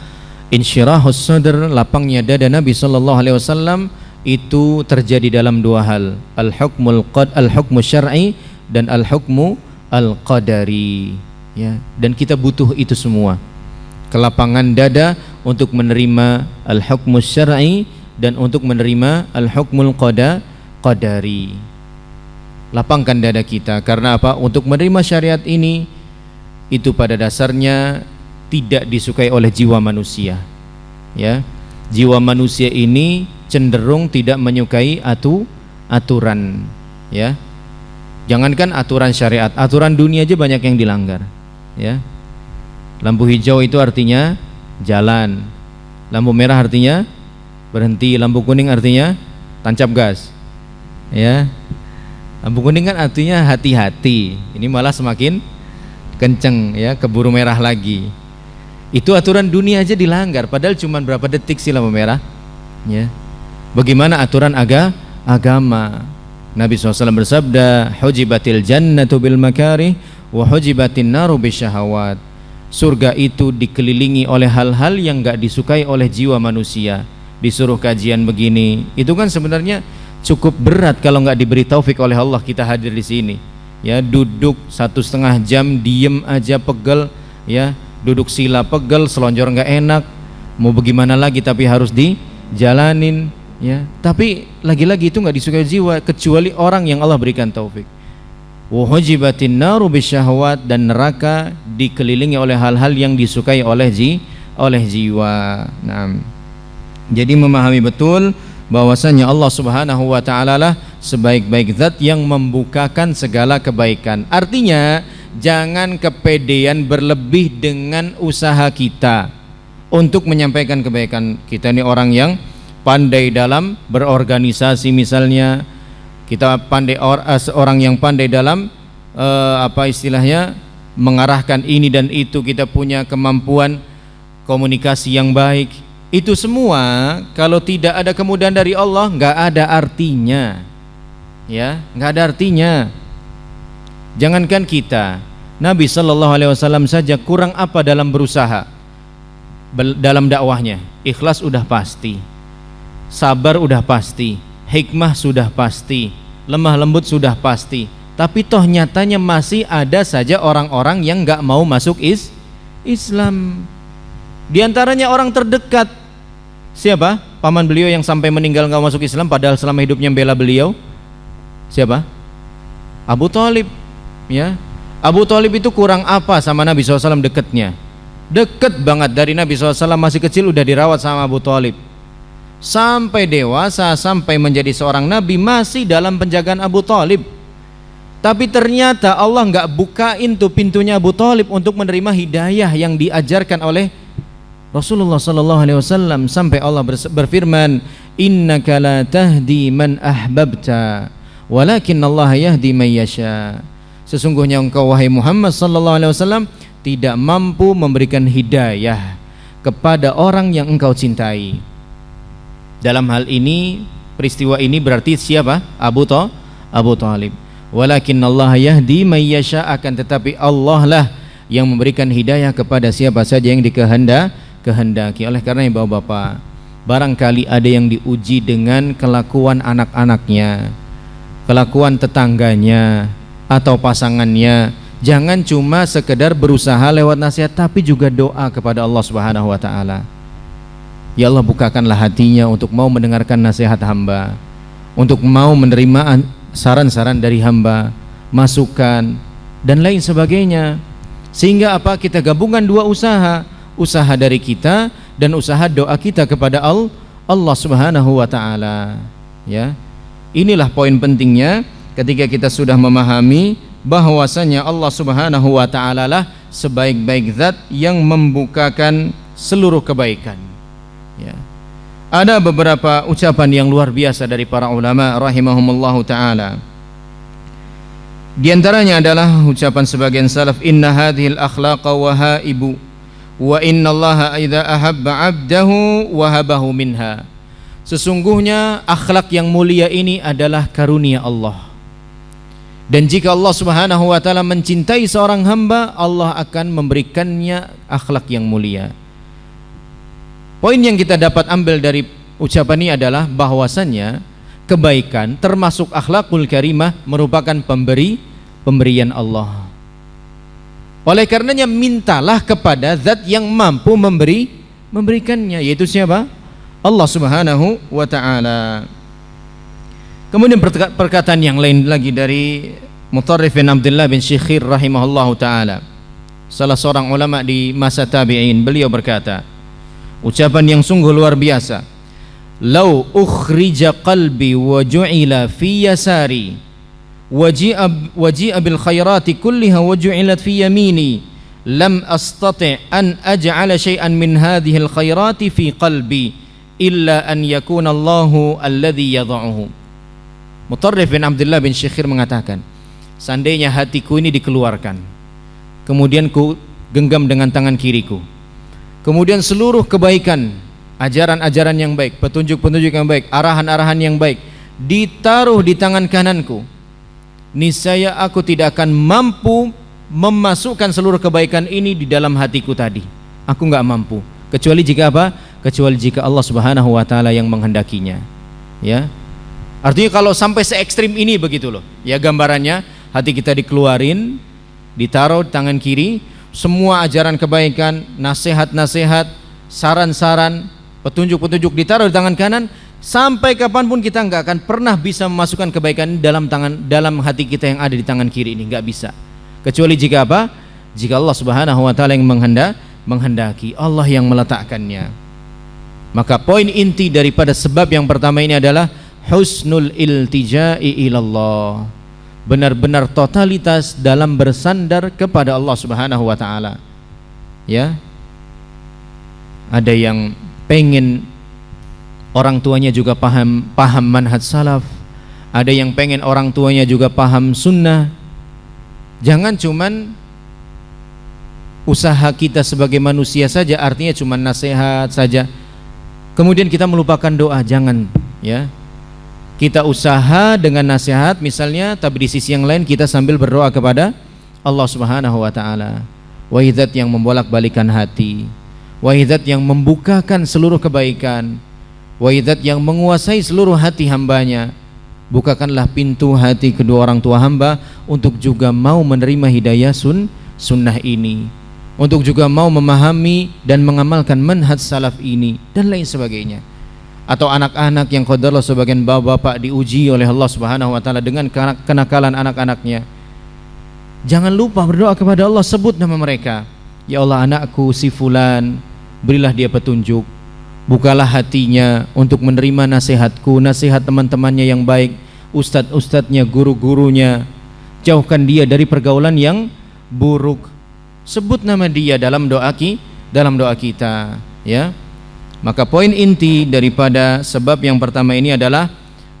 insyirahus sadr, lapangnya dada Nabi sallallahu alaihi wasallam itu terjadi dalam 2 hal, al-hukmu syar'i dan al-hukmu al-qadari, ya. Dan kita butuh itu semua. kelapangan dada untuk menerima al-hukmus syar'i dan untuk menerima al-hukmul qadari. Lapangkan dada kita, karena apa? Untuk menerima syariat ini, itu pada dasarnya tidak disukai oleh jiwa manusia. Ya, jiwa manusia ini cenderung tidak menyukai aturan. Ya, jangankan aturan syariat, aturan dunia aja banyak yang dilanggar. Ya, lampu hijau itu artinya jalan, lampu merah artinya berhenti, lampu kuning artinya tancap gas. Ya, lampu kuning kan artinya hati-hati, ini malah semakin kenceng, ya, keburu merah lagi. Itu aturan dunia aja dilanggar, padahal cuma berapa detik sih lampu merah. Ya, bagaimana aturan agama? Nabi SAW bersabda, hujibatil jannatu bil makarih wa hujibatin naru bisyahawat. Surga itu dikelilingi oleh hal-hal yang gak disukai oleh jiwa manusia. Disuruh kajian begini, itu kan sebenarnya cukup berat kalau nggak diberi taufik oleh Allah kita hadir di sini. Ya, duduk 1,5 jam diem aja pegel, ya, duduk sila pegel, selonjor nggak enak, mau bagaimana lagi tapi harus dijalanin, ya. Tapi lagi-lagi itu nggak disukai jiwa kecuali orang yang Allah berikan taufik. Wa hujibatin naru bisyahwat, dan neraka dikelilingi oleh hal-hal yang disukai oleh jiwa. Nah, jadi memahami betul bahwasanya Allah Subhanahu wa taala lah sebaik-baik zat yang membukakan segala kebaikan. Artinya jangan kepedean berlebih dengan usaha kita untuk menyampaikan kebaikan. Kita ini orang yang pandai dalam berorganisasi misalnya, kita pandai orang yang pandai dalam mengarahkan ini dan itu, kita punya kemampuan komunikasi yang baik. Itu semua kalau tidak ada kemudahan dari Allah nggak ada artinya, ya, nggak ada artinya. Jangankan kita, Nabi Shallallahu Alaihi Wasallam saja kurang apa dalam berusaha dalam dakwahnya. Ikhlas udah pasti, sabar udah pasti, hikmah sudah pasti, lemah lembut sudah pasti. Tapi toh nyatanya masih ada saja orang-orang yang nggak mau masuk Islam. Di antaranya orang terdekat. Siapa? Paman beliau yang sampai meninggal nggak masuk Islam padahal selama hidupnya bela beliau. Siapa? Abu Thalib. Ya, Abu Thalib itu kurang apa sama Nabi SAW dekatnya? Deket banget, dari Nabi SAW masih kecil udah dirawat sama Abu Thalib. Sampai dewasa, sampai menjadi seorang Nabi masih dalam penjagaan Abu Thalib. Tapi ternyata Allah nggak bukain tuh pintunya Abu Thalib untuk menerima hidayah yang diajarkan oleh Rasulullah sallallahu alaihi wasallam, sampai Allah berfirman, innaka la tahdi man ahbabta walakin Allah yahdi man yasha. Sesungguhnya engkau wahai Muhammad sallallahu alaihi wasallam tidak mampu memberikan hidayah kepada orang yang engkau cintai. Dalam hal ini, peristiwa ini berarti siapa? Abu Thalib. Walakin Allah yahdi man yasha, akan tetapi Allah lah yang memberikan hidayah kepada siapa saja yang dikehendaki. Oleh karena itu Bapak-bapak, barangkali ada yang diuji dengan kelakuan anak-anaknya, kelakuan tetangganya atau pasangannya. Jangan cuma sekedar berusaha lewat nasihat, tapi juga doa kepada Allah Subhanahu wa taala. Ya Allah, bukakanlah hatinya untuk mau mendengarkan nasihat hamba, untuk mau menerima saran-saran dari hamba, masukan dan lain sebagainya. Sehingga apa? Kita gabungkan dua usaha dari kita dan usaha doa kita kepada Allah Subhanahu wa taala. Ya. Inilah poin pentingnya ketika kita sudah memahami bahwasanya Allah Subhanahu wa taala lah sebaik-baik zat yang membukakan seluruh kebaikan. Ya. Ada beberapa ucapan yang luar biasa dari para ulama rahimahumullahu taala. Di antaranya adalah ucapan sebagian salaf, inna hadhil akhlaqa wahaibu wa innallaha idza ahabba 'abdahu wahabahu minha. Sesungguhnya akhlak yang mulia ini adalah karunia Allah. Dan jika Allah Subhanahu wa taala mencintai seorang hamba, Allah akan memberikannya akhlak yang mulia. Poin yang kita dapat ambil dari ucapan ini adalah bahwasannya kebaikan termasuk akhlakul karimah merupakan pemberian Allah. Oleh karenanya mintalah kepada zat yang mampu memberikannya, yaitu siapa? Allah Subhanahu wa ta'ala. Kemudian perkataan yang lain lagi dari Mutarrif bin Abdullah bin Syikhir rahimahullahu ta'ala, salah seorang ulama di masa tabi'in. Beliau berkata, ucapan yang sungguh luar biasa, lau ukhrija qalbi wa ju'ila fi yasari waji'a bil khairati kulliha wa ju'ilat fi yamini lam astati' an aj'ala syai'an min hadhihi al khairati fi qalbi illa an yakuna Allahu alladhi yadha'uhu. Mutarrif bin Abdullah bin Syikhir mengatakan, seandainya hatiku ini dikeluarkan, kemudian ku genggam dengan tangan kiriku, kemudian seluruh kebaikan, ajaran-ajaran yang baik, petunjuk-petunjuk yang baik, arahan-arahan yang baik ditaruh di tangan kananku, niscaya aku tidak akan mampu memasukkan seluruh kebaikan ini di dalam hatiku tadi. Aku nggak mampu, kecuali jika apa? Kecuali jika Allah Subhanahu wa ta'ala yang menghendakinya. Ya, artinya kalau sampai se ekstrim ini begitu loh ya, gambarannya hati kita dikeluarin, ditaruh di tangan kiri, semua ajaran kebaikan, nasihat-nasihat, saran-saran, petunjuk-petunjuk ditaruh di tangan kanan, sampai kapanpun kita nggak akan pernah bisa memasukkan kebaikan dalam hati kita yang ada di tangan kiri ini, nggak bisa, kecuali jika apa? Jika Allah Subhanahu wa ta'ala yang menghendaki, Allah yang meletakkannya. Maka poin inti daripada sebab yang pertama ini adalah husnul iltija'i ilallah, benar-benar totalitas dalam bersandar kepada Allah Subhanahu wa ta'ala. Ya, ada yang pengen orang tuanya juga paham manhaj salaf, ada yang pengen orang tuanya juga paham sunnah. Jangan cuman usaha kita sebagai manusia saja, artinya cuman nasihat saja, kemudian kita melupakan doa. Jangan ya, kita usaha dengan nasihat misalnya, tapi di sisi yang lain kita sambil berdoa kepada Allah Subhanahu wa ta'ala. Wahidat yang membolak-balikan hati, wahidat yang membukakan seluruh kebaikan, wahidat yang menguasai seluruh hati hambanya. Bukakanlah pintu hati kedua orang tua hamba untuk juga mau menerima hidayah sunnah ini, untuk juga mau memahami dan mengamalkan manhaj salaf ini, dan lain sebagainya. Atau anak-anak yang qadarlah sebagian bapak-bapak diuji oleh Allah Subhanahu wa ta'ala dengan kenakalan anak-anaknya, jangan lupa berdoa kepada Allah, sebut nama mereka. Ya Allah, anakku si fulan, berilah dia petunjuk, bukalah hatinya untuk menerima nasihatku, nasihat teman-temannya yang baik, ustadz-ustadznya, guru-gurunya. Jauhkan dia dari pergaulan yang buruk. Sebut nama dia dalam doa kita, ya. Maka poin inti daripada sebab yang pertama ini adalah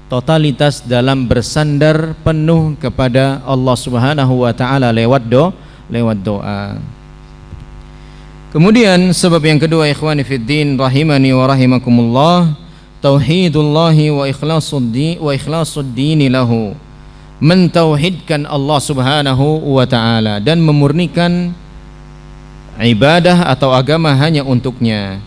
totalitas dalam bersandar penuh kepada Allah Subhanahu wa ta'ala lewat doa. Kemudian sebab yang kedua, ikhwani fiddin rahimani wa rahimakumullah, tauhidullahi wa ikhlasuddini lahu, mentauhidkan Allah Subhanahu wa ta'ala dan memurnikan ibadah atau agama hanya untuknya.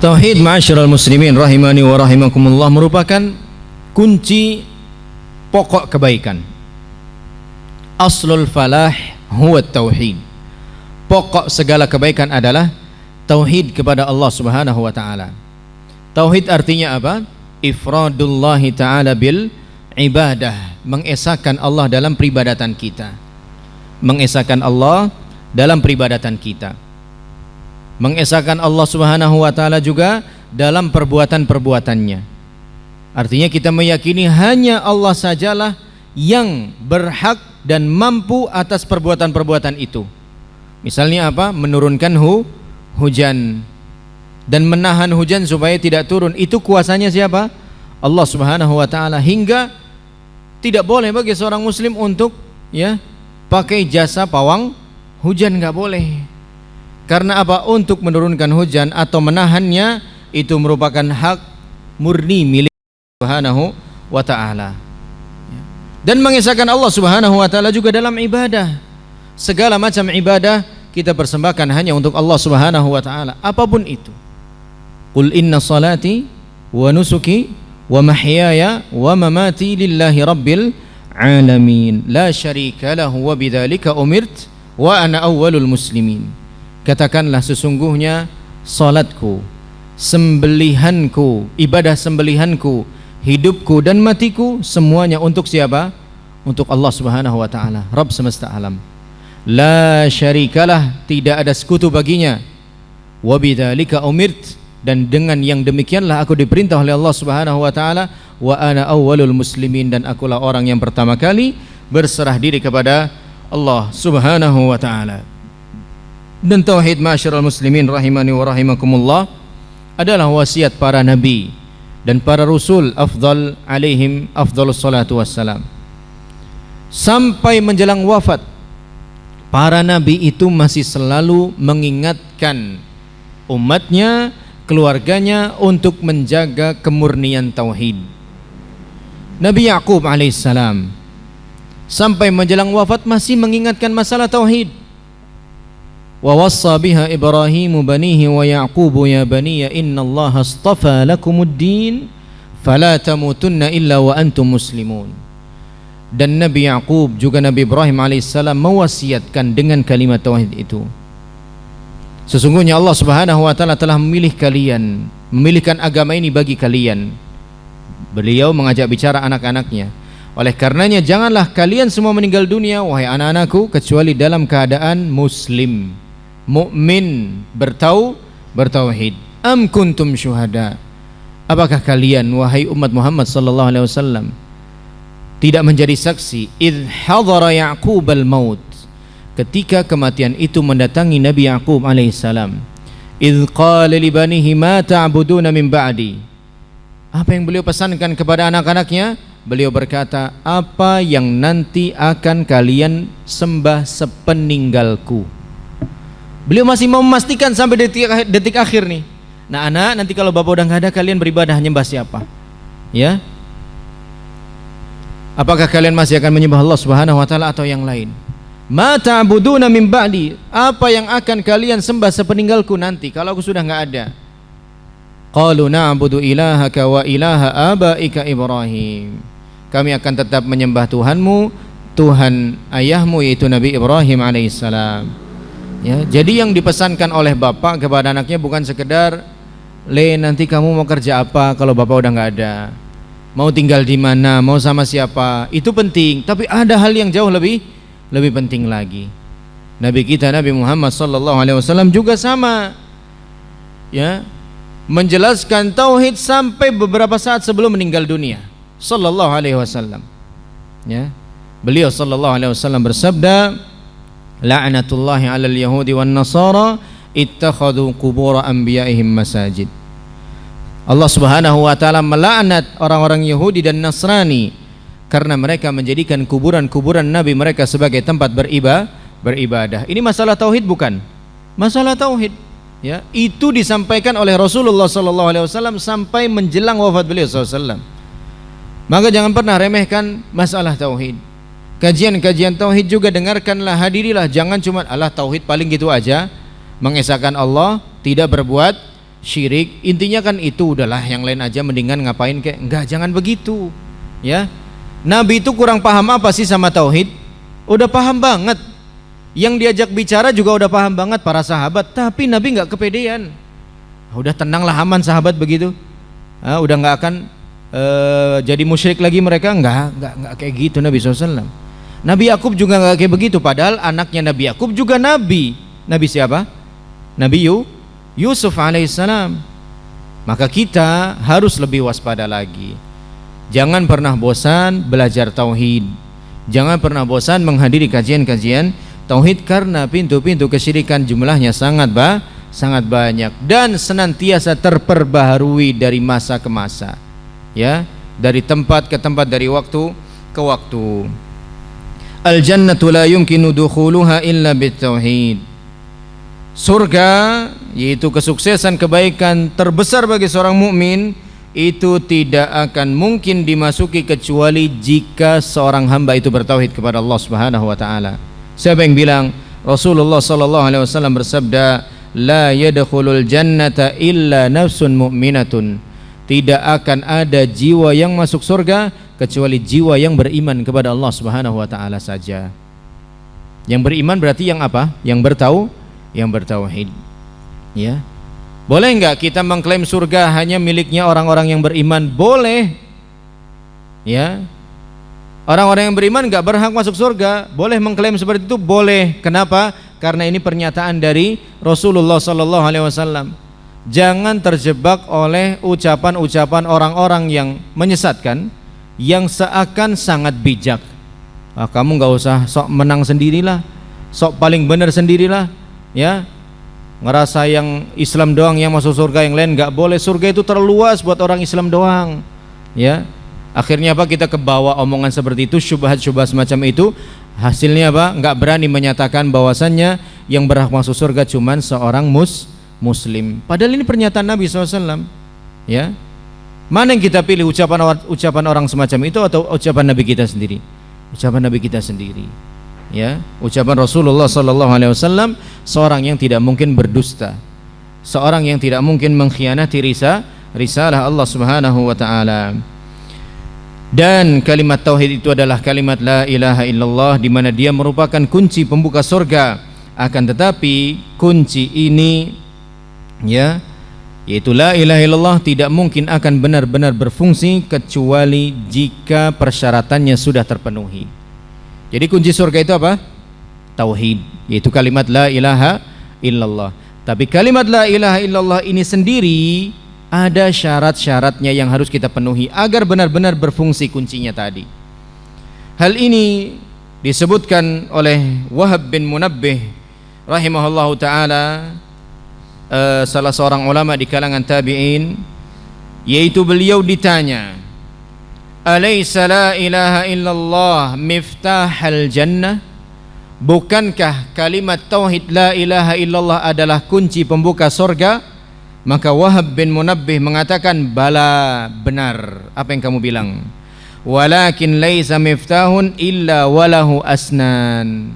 Tauhid, ma'asyiral muslimin rahimani wa rahimakumullah, merupakan kunci pokok kebaikan. Aslul falah huwa tauhid. Pokok segala kebaikan adalah tauhid kepada Allah Subhanahu wa ta'ala. Tauhid artinya apa? Ifradullahi ta'ala bil ibadah, mengesahkan Allah dalam peribadatan kita. Mengesahkan Allah dalam peribadatan kita, mengesahkan Allah Subhanahu wa ta'ala juga dalam perbuatan-perbuatannya. Artinya kita meyakini hanya Allah sajalah yang berhak dan mampu atas perbuatan-perbuatan itu. Misalnya apa? Menurunkan hujan dan menahan hujan supaya tidak turun. Itu kuasanya siapa? Allah Subhanahu wa ta'ala. Hingga tidak boleh bagi seorang muslim untuk pakai jasa pawang hujan, nggak boleh. Karena apa? Untuk menurunkan hujan atau menahannya itu merupakan hak murni milik Subhanahu wa ta'ala. Dan mengesahkan Allah Subhanahu wa ta'ala juga dalam ibadah. Segala macam ibadah kita persembahkan hanya untuk Allah Subhanahu wa ta'ala, apapun itu. Qul inna salati wa nusuki wa mahyaya wa mamati lillahi rabbil alamin la syarika lahu wa bidzalika umirt wa ana awwalul muslimin. Katakanlah sesungguhnya salatku, sembelihanku, ibadah sembelihanku, hidupku dan matiku semuanya untuk siapa? Untuk Allah Subhanahu wa taala, Rabb semesta alam. La syarikalah, tidak ada sekutu baginya. Wa bidzalika umirt, dan dengan yang demikianlah aku diperintah oleh Allah Subhanahu wa taala. Wa ana awwalul muslimin, dan akulah orang yang pertama kali berserah diri kepada Allah Subhanahu wa taala. Dan tauhid, ma'asyiral muslimin rahimani wa rahimakumullah, adalah wasiat para nabi dan para rasul afdal alaihim afdalus salatu wassalam. Sampai menjelang wafat, para nabi itu masih selalu mengingatkan umatnya, keluarganya untuk menjaga kemurnian tauhid. Nabi Yaqub alaihissalam sampai menjelang wafat masih mengingatkan masalah tauhid. Wa wassa biha Ibrahimu banihi wa Yaqubu ya baniya innallaha astafa lakumuddin fala tamutunna illa wa antum muslimun. Dan Nabi Yaqub juga Nabi Ibrahim alaihissalam mewasiatkan dengan kalimat tauhid itu. Sesungguhnya Allah Subhanahu wa taala telah memilih kalian, memilihkan agama ini bagi kalian. Beliau mengajak bicara anak-anaknya. Oleh karenanya janganlah kalian semua meninggal dunia wahai anak-anakku kecuali dalam keadaan muslim, mukmin, bertauhid. Am kuntum syuhada? Apakah kalian wahai umat Muhammad sallallahu alaihi wasallam tidak menjadi saksi idh hadara Yaqub al-maut, ketika kematian itu mendatangi Nabi Yaqub alaihissalam. Idh qala li banihi ma ta'buduna min ba'di. Apa yang beliau pesankan kepada anak-anaknya? Beliau berkata, apa yang nanti akan kalian sembah sepeninggalku. Beliau masih mau memastikan sampai detik akhir nih. Nah anak, nanti kalau bapak udah nggak ada, kalian beribadah nyembah siapa? Ya, apakah kalian masih akan menyembah Allah Subhanahu wa taala atau yang lain? Ma ta'buduna min ba'di, apa yang akan kalian sembah sepeninggalku nanti kalau aku sudah enggak ada? Qalu na'budu ilahaka wa ilaha abaika Ibrahim. Kami akan tetap menyembah Tuhanmu, Tuhan ayahmu yaitu Nabi Ibrahim alaihissalam. Ya, jadi yang dipesankan oleh bapak kepada anaknya bukan sekedar, "Le, nanti kamu mau kerja apa kalau bapak udah enggak ada? Mau tinggal di mana, mau sama siapa?" Itu penting, tapi ada hal yang jauh lebih penting lagi. Nabi kita Nabi Muhammad sallallahu alaihi wasallam juga sama. Ya, menjelaskan tauhid sampai beberapa saat sebelum meninggal dunia. Sallallahu alaihi wasallam. Ya. Beliau sallallahu alaihi wasallam bersabda, "La'natullahi 'alal yahudi wan nasara ittakhadhu qubur anbiya'ihim masajid." Allah Subhanahu wa taala melaknat orang-orang Yahudi dan Nasrani karena mereka menjadikan kuburan-kuburan nabi mereka sebagai tempat beribadah. Ini masalah tauhid bukan? Masalah tauhid. Ya, itu disampaikan oleh Rasulullah sallallahu alaihi wasallam sampai menjelang wafat beliau sallallahu alaihi wasallam. Maka jangan pernah remehkan masalah tauhid. Kajian-kajian tauhid juga dengarkanlah, hadirilah, jangan cuma Allah tauhid paling gitu aja, mengesahkan Allah, tidak berbuat syirik. Intinya kan itu, udahlah yang lain aja mendingan ngapain kayak. Enggak, jangan begitu. Ya. Nabi itu kurang paham apa sih sama tauhid? Udah paham banget. Yang diajak bicara juga udah paham banget para sahabat, tapi Nabi nggak kepedean. Udah tenanglah, aman sahabat begitu. Udah nggak akan jadi musyrik lagi mereka, nggak kayak gitu Nabi SAW. Nabi Yakub juga nggak kayak begitu, padahal anaknya Nabi Yakub juga nabi. Nabi siapa? Nabi Yusuf alaihissalam. Maka kita harus lebih waspada lagi. Jangan pernah bosan belajar tauhid. Jangan pernah bosan menghadiri kajian-kajian tauhid, karena pintu-pintu kesyirikan jumlahnya sangat banyak dan senantiasa terperbaharui dari masa ke masa. Ya, dari tempat ke tempat, dari waktu ke waktu. Al jannatu la yumkinu dukhuluha illa bitauhid. Surga, yaitu kesuksesan, kebaikan terbesar bagi seorang mukmin, itu tidak akan mungkin dimasuki kecuali jika seorang hamba itu bertauhid kepada Allah Subhanahu wa taala. Siapa yang bilang? Rasulullah sallallahu alaihi wasallam bersabda, "La yadkhulul jannata illa nafsun mu'minatun." Tidak akan ada jiwa yang masuk surga kecuali jiwa yang beriman kepada Allah Subhanahu wa taala saja. Yang beriman berarti yang apa? Yang bertauhid. Ya. Boleh enggak kita mengklaim surga hanya miliknya orang-orang yang beriman? Boleh. Ya. Orang-orang yang beriman enggak berhak masuk surga. Boleh mengklaim seperti itu? Boleh. Kenapa? Karena ini pernyataan dari Rasulullah sallallahu alaihi wasallam. Jangan terjebak oleh ucapan-ucapan orang-orang yang menyesatkan, yang seakan sangat bijak. Kamu nggak usah sok menang sendirilah, sok paling benar sendirilah, ya. Ngerasa yang Islam doang yang masuk surga, yang lain nggak boleh. Surga itu terluas buat orang Islam doang, ya. Akhirnya apa? Kita kebawa omongan seperti itu, syubhat-syubhat semacam itu. Hasilnya apa? Nggak berani menyatakan bahwasannya yang berhak masuk surga cuman seorang muslim. Padahal ini pernyataan Nabi SAW, ya. Mana yang kita pilih, ucapan orang semacam itu atau ucapan Nabi kita sendiri? Ucapan Nabi kita sendiri, ya. Ucapan Rasulullah sallallahu alaihi wasallam, seorang yang tidak mungkin berdusta, seorang yang tidak mungkin mengkhianati risalah Allah Subhanahu wa taala. Dan kalimat tauhid itu adalah kalimat la ilaha illallah, di mana dia merupakan kunci pembuka surga. Akan tetapi kunci ini, ya, yaitu la ilaha illallah, tidak mungkin akan benar-benar berfungsi kecuali jika persyaratannya sudah terpenuhi. Jadi kunci surga itu apa? Tauhid, yaitu kalimat la ilaha illallah. Tapi kalimat la ilaha illallah ini sendiri ada syarat-syaratnya yang harus kita penuhi agar benar-benar berfungsi kuncinya tadi. Hal ini disebutkan oleh Wahab bin Munabbih rahimahullahu ta'ala, salah seorang ulama di kalangan tabi'in, yaitu beliau ditanya, alaysa la ilaha illallah miftahal jannah? Bukankah kalimat tauhid la ilaha illallah adalah kunci pembuka surga? Maka Wahab bin Munabbih mengatakan, bala, benar apa yang kamu bilang, walakin laisa miftahun illa walahu asnan.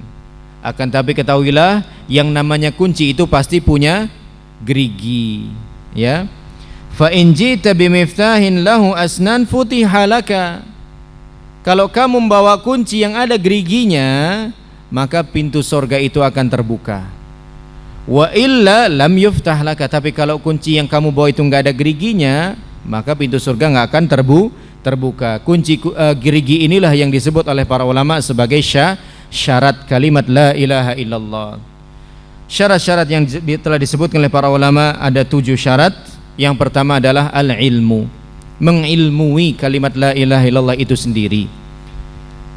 Akan tapi ketahuilah, yang namanya kunci itu pasti punya gerigi, ya. Fa in jita bimiftahin lahu asnan futiha laka. Kalau kamu membawa kunci yang ada geriginya, maka pintu surga itu akan terbuka. Wa illa lam yuftah laka. Tapi kalau kunci yang kamu bawa itu enggak ada geriginya, maka pintu surga enggak akan terbuka. Kunci gerigi inilah yang disebut oleh para ulama sebagai syarat kalimat la ilaha illallah. Syarat-syarat yang telah disebutkan oleh para ulama ada 7 syarat. Yang pertama adalah al-ilmu, mengilmui kalimat la ilaha illallah itu sendiri.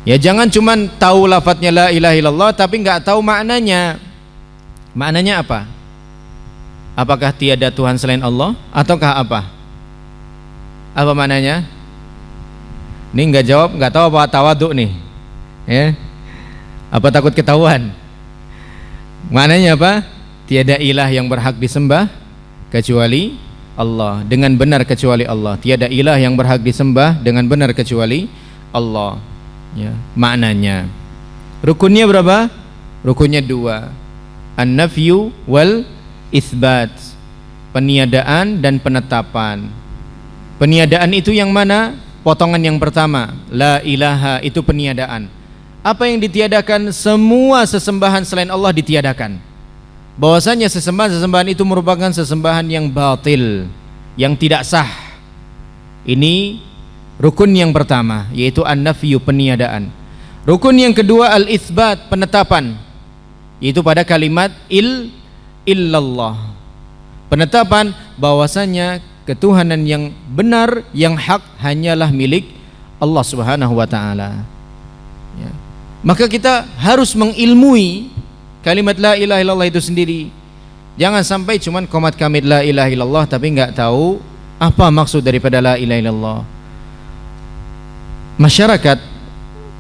Ya, jangan cuman tahu lafadznya la ilaha illallah tapi enggak tahu maknanya. Maknanya apa? Apakah tiada Tuhan selain Allah ataukah apa? Apa maknanya? Ini enggak jawab, enggak tahu apa tawaduk nih. Ya. Apa takut ketahuan? Maknanya apa? Tiada ilah yang berhak disembah kecuali Allah, dengan benar kecuali Allah. Tiada ilah yang berhak disembah dengan benar kecuali Allah. Ya, maknanya. Rukunnya berapa? Rukunnya 2. An-nafyu wal itsbat. Peniadaan dan penetapan. Peniadaan itu yang mana? Potongan yang pertama, la ilaha, itu peniadaan. Apa yang ditiadakan? Semua sesembahan selain Allah ditiadakan. Bahwasanya sesembahan itu merupakan sesembahan yang batil, yang tidak sah. Ini rukun yang pertama, yaitu an-nafyu, peniadaan. Rukun yang kedua al-itsbat, penetapan, yaitu pada kalimat illallah. Penetapan bahwasanya ketuhanan yang benar, yang hak hanyalah milik Allah Subhanahu wa taala. Ya. Maka kita harus mengilmui kalimat la ilaha illallah itu sendiri. Jangan sampai cuman qomat kamit la ilaha illallah tapi enggak tahu apa maksud daripada la ilaha illallah. Masyarakat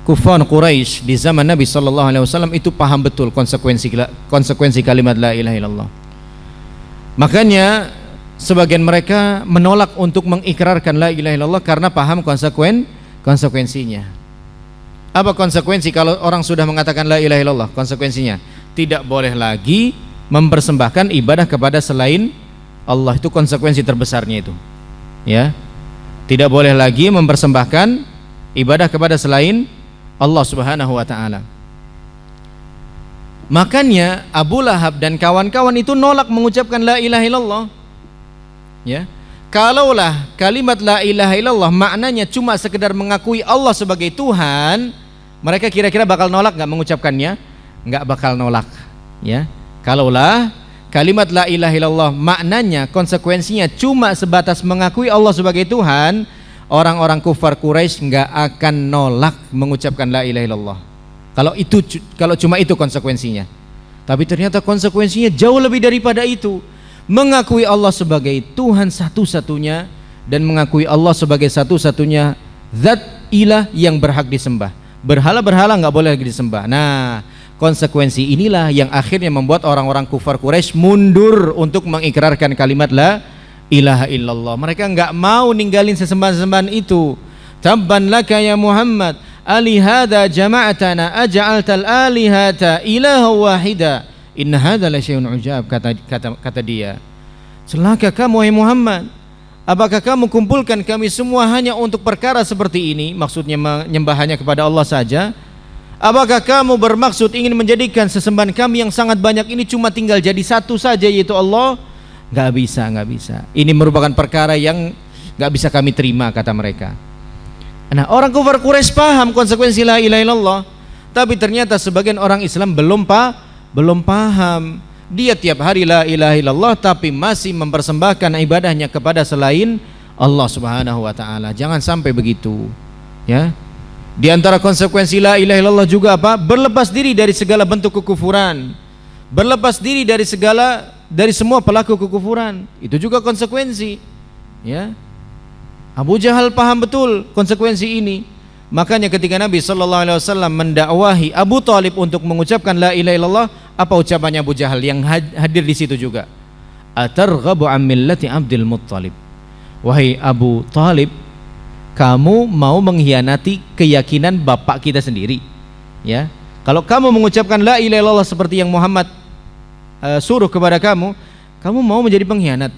kufar Quraisy di zaman Nabi sallallahu alaihi wasallam itu paham betul konsekuensi kalimat la ilaha illallah. Makanya sebagian mereka menolak untuk mengikrarkan la ilaha illallah karena paham konsekuensinya. Apa konsekuensi kalau orang sudah mengatakan la ilaha illallah? Konsekuensinya tidak boleh lagi mempersembahkan ibadah kepada selain Allah. Itu konsekuensi terbesarnya itu. Ya, tidak boleh lagi mempersembahkan ibadah kepada selain Allah Subhanahu wa taala. Makanya Abu Lahab dan kawan-kawan itu nolak mengucapkan la ilaha illallah. Ya. Kalaulah kalimat la ilaha illallah maknanya cuma sekedar mengakui Allah sebagai Tuhan, mereka kira-kira bakal nolak nggak mengucapkannya? Nggak bakal nolak. Ya. Kalaulah kalimat la ilaha illallah maknanya, konsekuensinya cuma sebatas mengakui Allah sebagai Tuhan, orang-orang kufar Quraisy nggak akan nolak mengucapkan la ilaha illallah. Kalau cuma itu konsekuensinya. Tapi ternyata konsekuensinya jauh lebih daripada itu. Mengakui Allah sebagai Tuhan satu-satunya dan mengakui Allah sebagai satu-satunya zat ilah yang berhak disembah. Berhala-berhala nggak boleh lagi disembah. Nah, konsekuensi inilah yang akhirnya membuat orang-orang kufar Quraisy mundur untuk mengikrarkan kalimat la ilaha illallah. Mereka nggak mau ninggalin sesembahan-sesembahan itu. Tabban laka ya Muhammad, alihada jama'atana aj'altal alihata ilaha wahida, inna hadza la syai'un ujab. Kata dia, celaka kamu wahai Muhammad, apakah kamu kumpulkan kami semua hanya untuk perkara seperti ini? Maksudnya menyembahnya kepada Allah saja. Apakah kamu bermaksud ingin menjadikan sesembahan kami yang sangat banyak ini cuma tinggal jadi satu saja, yaitu Allah? Nggak bisa. Ini merupakan perkara yang nggak bisa kami terima, kata mereka. Nah, orang kufar Quraisy paham konsekuensi la ilaha illallah, tapi ternyata sebagian orang Islam belum paham. Dia tiap hari la ilaha illallah tapi masih mempersembahkan ibadahnya kepada selain Allah Subhanahu wa taala. Jangan sampai begitu. Ya. Di antara konsekuensi la ilaha illallah juga apa? Berlepas diri dari segala bentuk kekufuran. Berlepas diri dari semua pelaku kekufuran. Itu juga konsekuensi. Ya. Abu Jahal paham betul konsekuensi ini. Makanya ketika Nabi sallallahu alaihi wasallam mendakwahi Abu Thalib untuk mengucapkan la ilaha illallah, apa ucapannya Abu Jahal yang hadir di situ juga? Atarghabu an millati Abdul Muttalib. Wahai Abu Thalib, kamu mau mengkhianati keyakinan bapak kita sendiri? Ya. Kalau kamu mengucapkan la ilaha illallah seperti yang Muhammad suruh kepada kamu, kamu mau menjadi pengkhianat.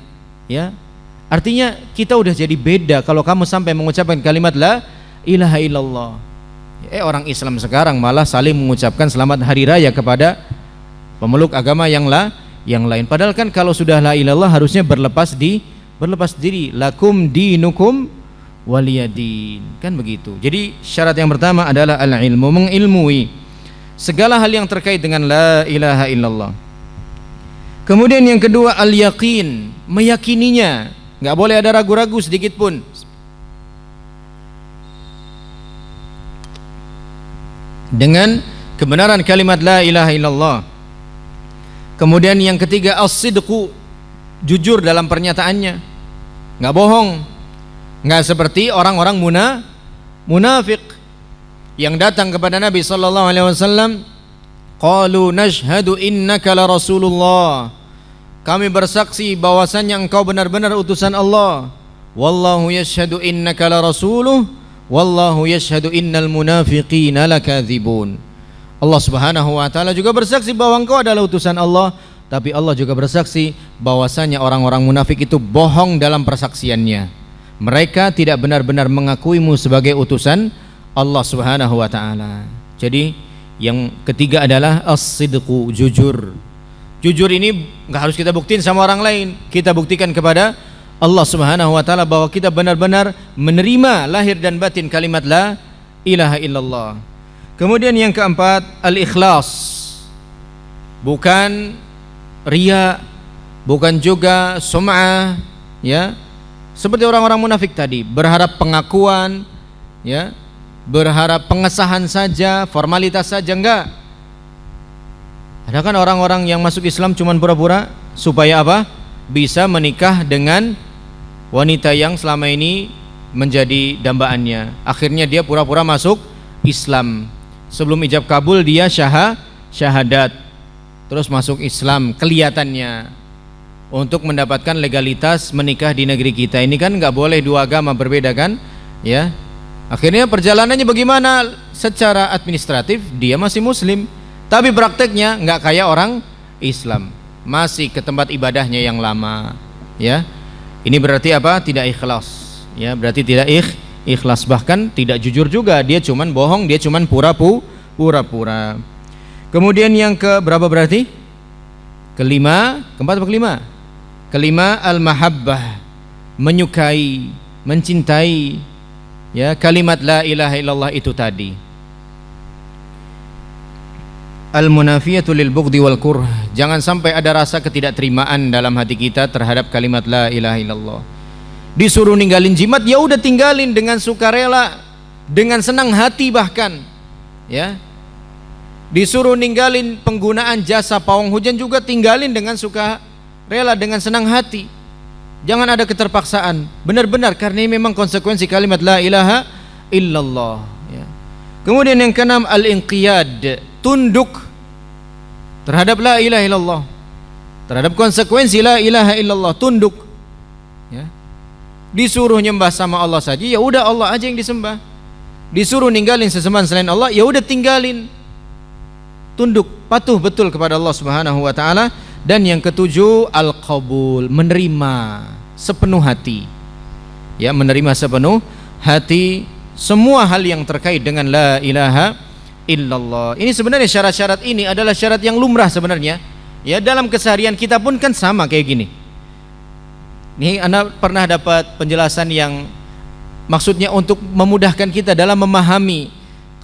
Ya. Artinya kita udah jadi beda kalau kamu sampai mengucapkan kalimat la ilaha illallah. Orang Islam sekarang malah saling mengucapkan selamat hari raya kepada pemeluk agama yang lain. Padahal kan kalau sudah la ilallah harusnya berlepas diri. Lakum dinukum waliyadin. Kan begitu. Jadi syarat yang pertama adalah al-ilmu, mengilmui segala hal yang terkait dengan la ilaha illallah. Kemudian yang kedua al-yaqin, meyakininya. Nggak boleh ada ragu-ragu sedikit pun. Dengan kebenaran kalimat la ilaha illallah. Kemudian yang ketiga as-sidqu, jujur dalam pernyataannya, nggak bohong, nggak seperti orang-orang munafik yang datang kepada Nabi sallallahu alaihi wasallam, qalu nashhadu innaka la rasulullah, kami bersaksi bahwasannya engkau benar-benar utusan Allah. Wallahu yashhadu innaka la rasuluh, wallahu yashhadu innal munafiqina lakadzibun. Allah Subhanahu wa taala juga bersaksi bahwa engkau adalah utusan Allah, tapi Allah juga bersaksi bahwasannya orang-orang munafik itu bohong dalam persaksiannya. Mereka tidak benar-benar mengakuimu sebagai utusan Allah Subhanahu wa taala. Jadi yang ketiga adalah as-sidqu, jujur. Jujur ini nggak harus kita buktiin sama orang lain, kita buktikan kepada Allah Subhanahu wa taala bahwa kita benar-benar menerima lahir dan batin kalimat la ilaha illallah. Kemudian yang keempat al-ikhlas, bukan riya, bukan juga sum'ah, ya, seperti orang-orang munafik tadi, berharap pengakuan, ya, berharap pengesahan saja, formalitas saja. Enggak. Ada kan orang-orang yang masuk Islam cuman pura-pura supaya apa? Bisa menikah dengan wanita yang selama ini menjadi dambaannya. Akhirnya dia pura-pura masuk Islam. Sebelum ijab kabul dia syahadat. Terus masuk Islam kelihatannya untuk mendapatkan legalitas menikah di negeri kita. Ini kan nggak boleh, dua agama berbeda kan? Ya. Akhirnya perjalanannya bagaimana? Secara administratif dia masih muslim, tapi prakteknya nggak kayak orang Islam, masih ke tempat ibadahnya yang lama, ya. Ini berarti apa? Tidak ikhlas. Ya, berarti tidak ikhlas, bahkan tidak jujur juga. Dia cuman bohong, dia cuman pura-pura. Kemudian yang ke berapa berarti? Kelima, keempat atau kelima? Kelima, al-mahabbah, menyukai, mencintai, ya, kalimat la ilaha illallah itu tadi. Al-munafiyatu lil bughdi wal kurh. Jangan sampai ada rasa ketidakterimaan dalam hati kita terhadap kalimat la ilaha illallah. Disuruh ninggalin jimat, ya udah tinggalin dengan sukarela, dengan senang hati bahkan. Ya. Disuruh ninggalin penggunaan jasa pawang hujan, juga tinggalin dengan sukarela, dengan senang hati. Jangan ada keterpaksaan. Benar-benar karena ini memang konsekuensi kalimat la ilaha illallah, ya. Kemudian yang keenam, al-inqiyad, tunduk terhadap la ilaha illallah, terhadap konsekuensi la ilaha illallah, tunduk, ya. Disuruh nyembah sama Allah saja, ya udah Allah aja yang disembah. Disuruh ninggalin sesembahan selain Allah, ya udah tinggalin. Tunduk, patuh betul kepada Allah Subhanahu wa taala. Dan yang ketujuh, al-qabul, menerima sepenuh hati. Ya, menerima sepenuh hati semua hal yang terkait dengan la ilaha illallah. Ini sebenarnya syarat-syarat ini adalah syarat yang lumrah sebenarnya. Ya, dalam keseharian kita pun kan sama kayak gini. Nih, Anda pernah dapat penjelasan yang maksudnya untuk memudahkan kita dalam memahami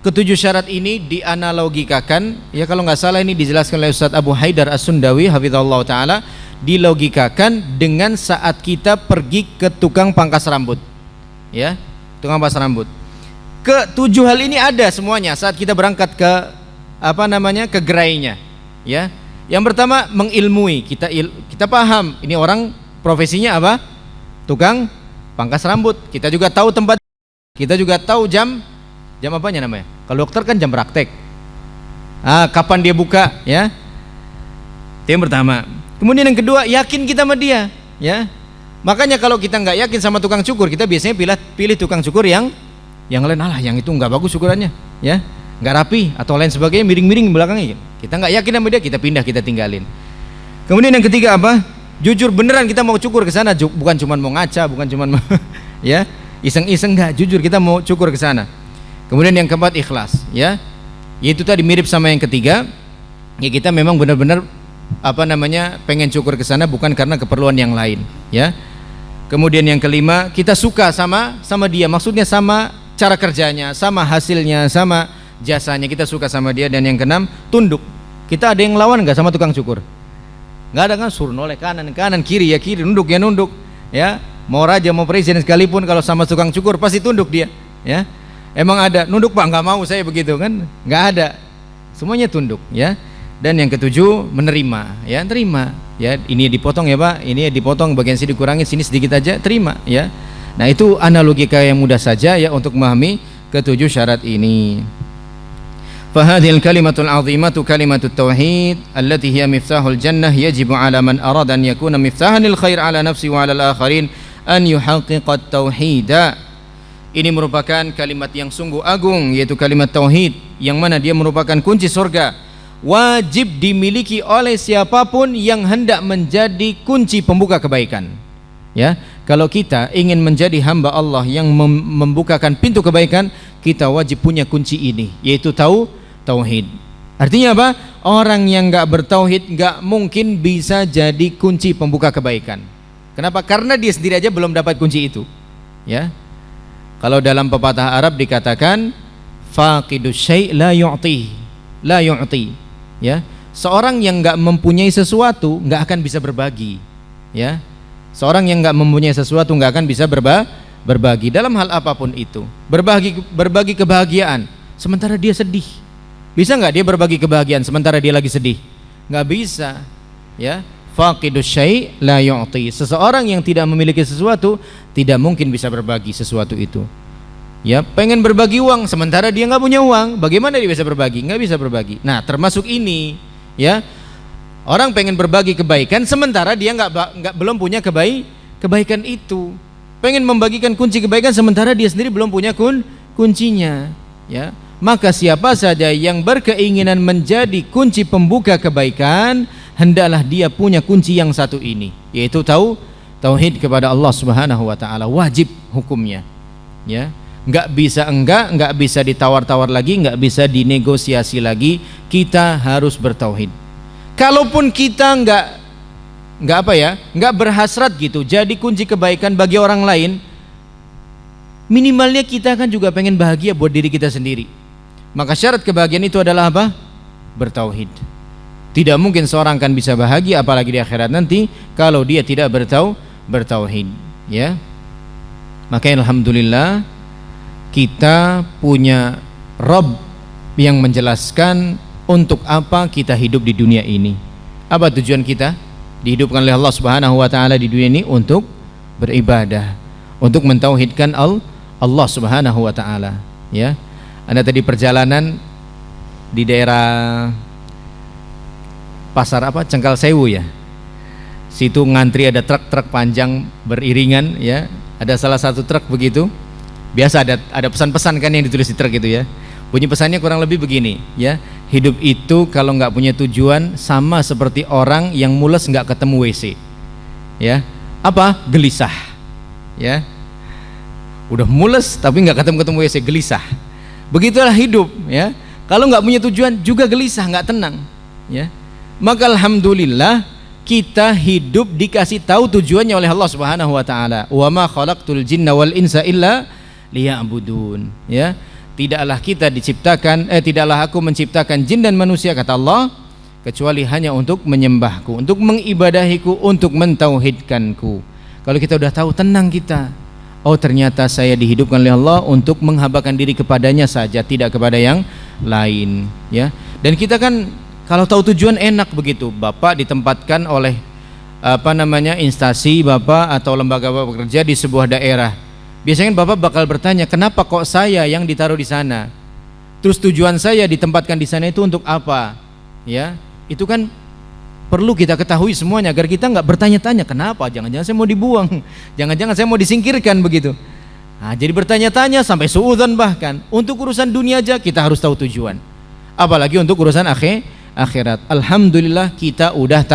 ketujuh syarat ini, dianalogikakan. Ya, kalau nggak salah ini dijelaskan oleh Ustaz Abu Haidar As-Sundawi hafizallahu taala, dilogikakan dengan saat kita pergi ke tukang pangkas rambut. Ya, tukang pangkas rambut. Ketujuh hal ini ada semuanya saat kita berangkat ke ke gerainya. Ya. Yang pertama, mengilmui. Kita paham ini orang profesinya apa? Tukang pangkas rambut. Kita juga tahu tempat, kita juga tahu jam apanya namanya? Kalau dokter kan jam praktek. Kapan dia buka, ya? Itu yang pertama. Kemudian yang kedua, yakin kita sama dia, ya. Makanya kalau kita nggak yakin sama tukang cukur, kita biasanya pilih tukang cukur yang lain. Yang itu nggak bagus cukurannya, ya, nggak rapi atau lain sebagainya, miring-miring belakangnya. Kita nggak yakin sama dia, kita pindah, kita tinggalin. Kemudian yang ketiga apa? Jujur, beneran kita mau cukur ke sana, bukan cuma mau ngaca, bukan cuma ya, iseng-iseng, nggak, jujur kita mau cukur ke sana. Kemudian yang keempat, ikhlas, ya. Yaitu tadi mirip sama yang ketiga. Ya, kita memang benar-benar pengen cukur ke sana bukan karena keperluan yang lain, ya. Kemudian yang kelima, kita suka sama dia. Maksudnya sama cara kerjanya, sama hasilnya, sama jasanya, kita suka sama dia. Dan yang keenam, tunduk. Kita ada yang lawan nggak sama tukang cukur? Nggak ada kan, suruh noleh kanan, kiri ya kiri, nunduk ya nunduk, ya. Mau raja mau presiden sekalipun kalau sama tukang cukur pasti tunduk dia, ya. Emang ada nunduk Pak, nggak mau saya begitu kan? Nggak ada, semuanya tunduk, ya. Dan yang ketujuh, menerima, ya, terima, ya. Ini dipotong ya Pak, ini dipotong, bagian sini dikurangi, sini sedikit aja, terima, ya. Nah, itu analogika yang mudah saja ya untuk memahami ketujuh syarat ini. Fahadhil kalimatul azimatu kalimatut tauhid allati hiya miftahul jannah, yajibu ala man arada an yakuna miftahan lil khair ala nafsi wa ala al akharin an yuhaqqiqat tauhida. Ini merupakan kalimat yang sungguh agung, yaitu kalimat tauhid, yang mana dia merupakan kunci surga. Wajib dimiliki oleh siapapun yang hendak menjadi kunci pembuka kebaikan. Ya, kalau kita ingin menjadi hamba Allah yang membukakan pintu kebaikan, kita wajib punya kunci ini, yaitu tauhid. Artinya apa? Orang yang nggak bertauhid nggak mungkin bisa jadi kunci pembuka kebaikan. Kenapa? Karena dia sendiri aja belum dapat kunci itu. Ya. Kalau dalam pepatah Arab dikatakan faqidus syai' la yu'ti. Ya. Seorang yang nggak mempunyai sesuatu nggak akan bisa berbagi. Ya. Seorang yang nggak mempunyai sesuatu nggak akan bisa berbagi dalam hal apapun itu. Berbagi kebahagiaan sementara dia sedih. Bisa nggak dia berbagi kebahagiaan sementara dia lagi sedih? Nggak bisa, ya. Faqidus syai' la yu'ti. Seseorang yang tidak memiliki sesuatu tidak mungkin bisa berbagi sesuatu itu. Ya, pengen berbagi uang sementara dia nggak punya uang, bagaimana dia bisa berbagi? Nggak bisa berbagi. Nah, termasuk ini, ya. Orang pengen berbagi kebaikan sementara dia belum punya kebaikan itu. Pengen membagikan kunci kebaikan sementara dia sendiri belum punya kuncinya, ya. Maka siapa saja yang berkeinginan menjadi kunci pembuka kebaikan, hendaklah dia punya kunci yang satu ini, yaitu Tauhid kepada Allah Subhanahu wa taala wajib hukumnya, ya. Enggak bisa ditawar-tawar lagi, enggak bisa dinegosiasi lagi. Kita harus bertauhid. Kalaupun kita enggak berhasrat gitu jadi kunci kebaikan bagi orang lain, minimalnya kita kan juga pengen bahagia buat diri kita sendiri. Maka syarat kebahagiaan itu adalah apa? Bertauhid. Tidak mungkin seorang akan bisa bahagia apalagi di akhirat nanti kalau dia tidak bertauhid, ya. Maka alhamdulillah kita punya Rabb yang menjelaskan untuk apa kita hidup di dunia ini. Apa tujuan kita dihidupkan oleh Allah Subhanahu wa taala di dunia ini? Untuk beribadah, untuk mentauhidkan Allah Subhanahu wa taala, ya. Anda tadi perjalanan di daerah pasar Cengkal Sewu, ya. Situ ngantri ada truk-truk panjang beriringan, ya. Ada salah satu truk begitu. Biasa ada pesan-pesan kan yang ditulis di truk itu, ya. Bunyi pesannya kurang lebih begini, ya. Hidup itu kalau nggak punya tujuan sama seperti orang yang mules nggak ketemu WC, ya. Apa? Gelisah, ya. Udah mules tapi nggak ketemu WC, gelisah. Begitulah hidup, ya. Kalau nggak punya tujuan juga gelisah, nggak tenang, ya. Maka alhamdulillah kita hidup dikasih tahu tujuannya oleh Allah Subhanahu wa taala. Wa ma khalaqtul jinna wal insa illa liya'budun, ya. Tidaklah aku menciptakan jin dan manusia, kata Allah, kecuali hanya untuk menyembahku, untuk mengibadahiku, untuk mentauhidkanku. Kalau kita udah tahu, tenang kita. Oh, ternyata saya dihidupkan oleh Allah untuk menghambakan diri kepadanya saja, tidak kepada yang lain, ya. Dan kita kan kalau tahu tujuan enak begitu. Bapak ditempatkan oleh instansi Bapak atau lembaga Bapak bekerja di sebuah daerah. Biasanya Bapak bakal bertanya, kenapa kok saya yang ditaruh di sana? Terus tujuan saya ditempatkan di sana itu untuk apa? Ya, itu kan perlu kita ketahui semuanya agar kita nggak bertanya-tanya kenapa. Jangan-jangan saya mau dibuang, jangan-jangan saya mau disingkirkan begitu. Nah, jadi bertanya-tanya sampai suudzon, bahkan untuk urusan dunia aja kita harus tahu tujuan. Apalagi untuk urusan akhirat. Alhamdulillah kita udah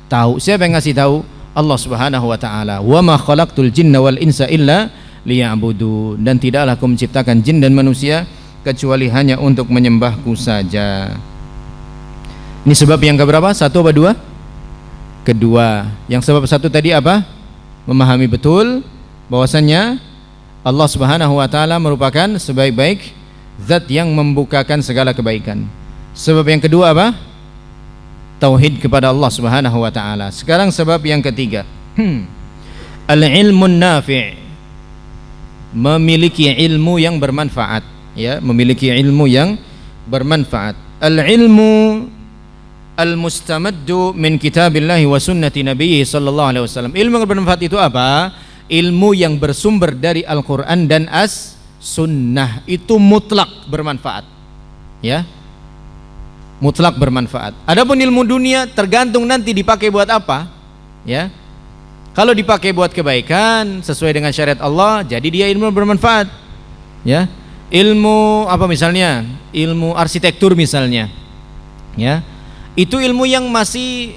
tahu. Siapa yang ngasih tahu? Allah Subhanahu wa taala. Wa ma khalaqtul jinna wal insa illa liya'budu, dan tidaklah aku menciptakan jin dan manusia kecuali hanya untuk menyembahku saja. Ini sebab yang keberapa? Satu apa dua? Kedua. Yang sebab satu tadi apa? Memahami betul bahwasannya Allah Subhanahu wa taala merupakan sebaik-baik zat yang membukakan segala kebaikan. Sebab yang kedua apa? Tauhid kepada Allah Subhanahu wa taala. Sekarang sebab yang ketiga. Al-ilmun nafi', memiliki ilmu yang bermanfaat, ya, memiliki ilmu yang bermanfaat. Al-ilmu al-mustamaddu min kitabillahi wa sunnati nabiyyi sallallahu alaihi wasallam. Ilmu yang bermanfaat itu apa? Ilmu yang bersumber dari Al-Qur'an dan As-Sunnah. Itu mutlak bermanfaat, ya. Mutlak bermanfaat. Adapun ilmu dunia tergantung nanti dipakai buat apa, ya. Kalau dipakai buat kebaikan sesuai dengan syariat Allah, jadi dia ilmu bermanfaat, ya. Ilmu apa misalnya? Ilmu arsitektur misalnya, ya. Itu ilmu yang masih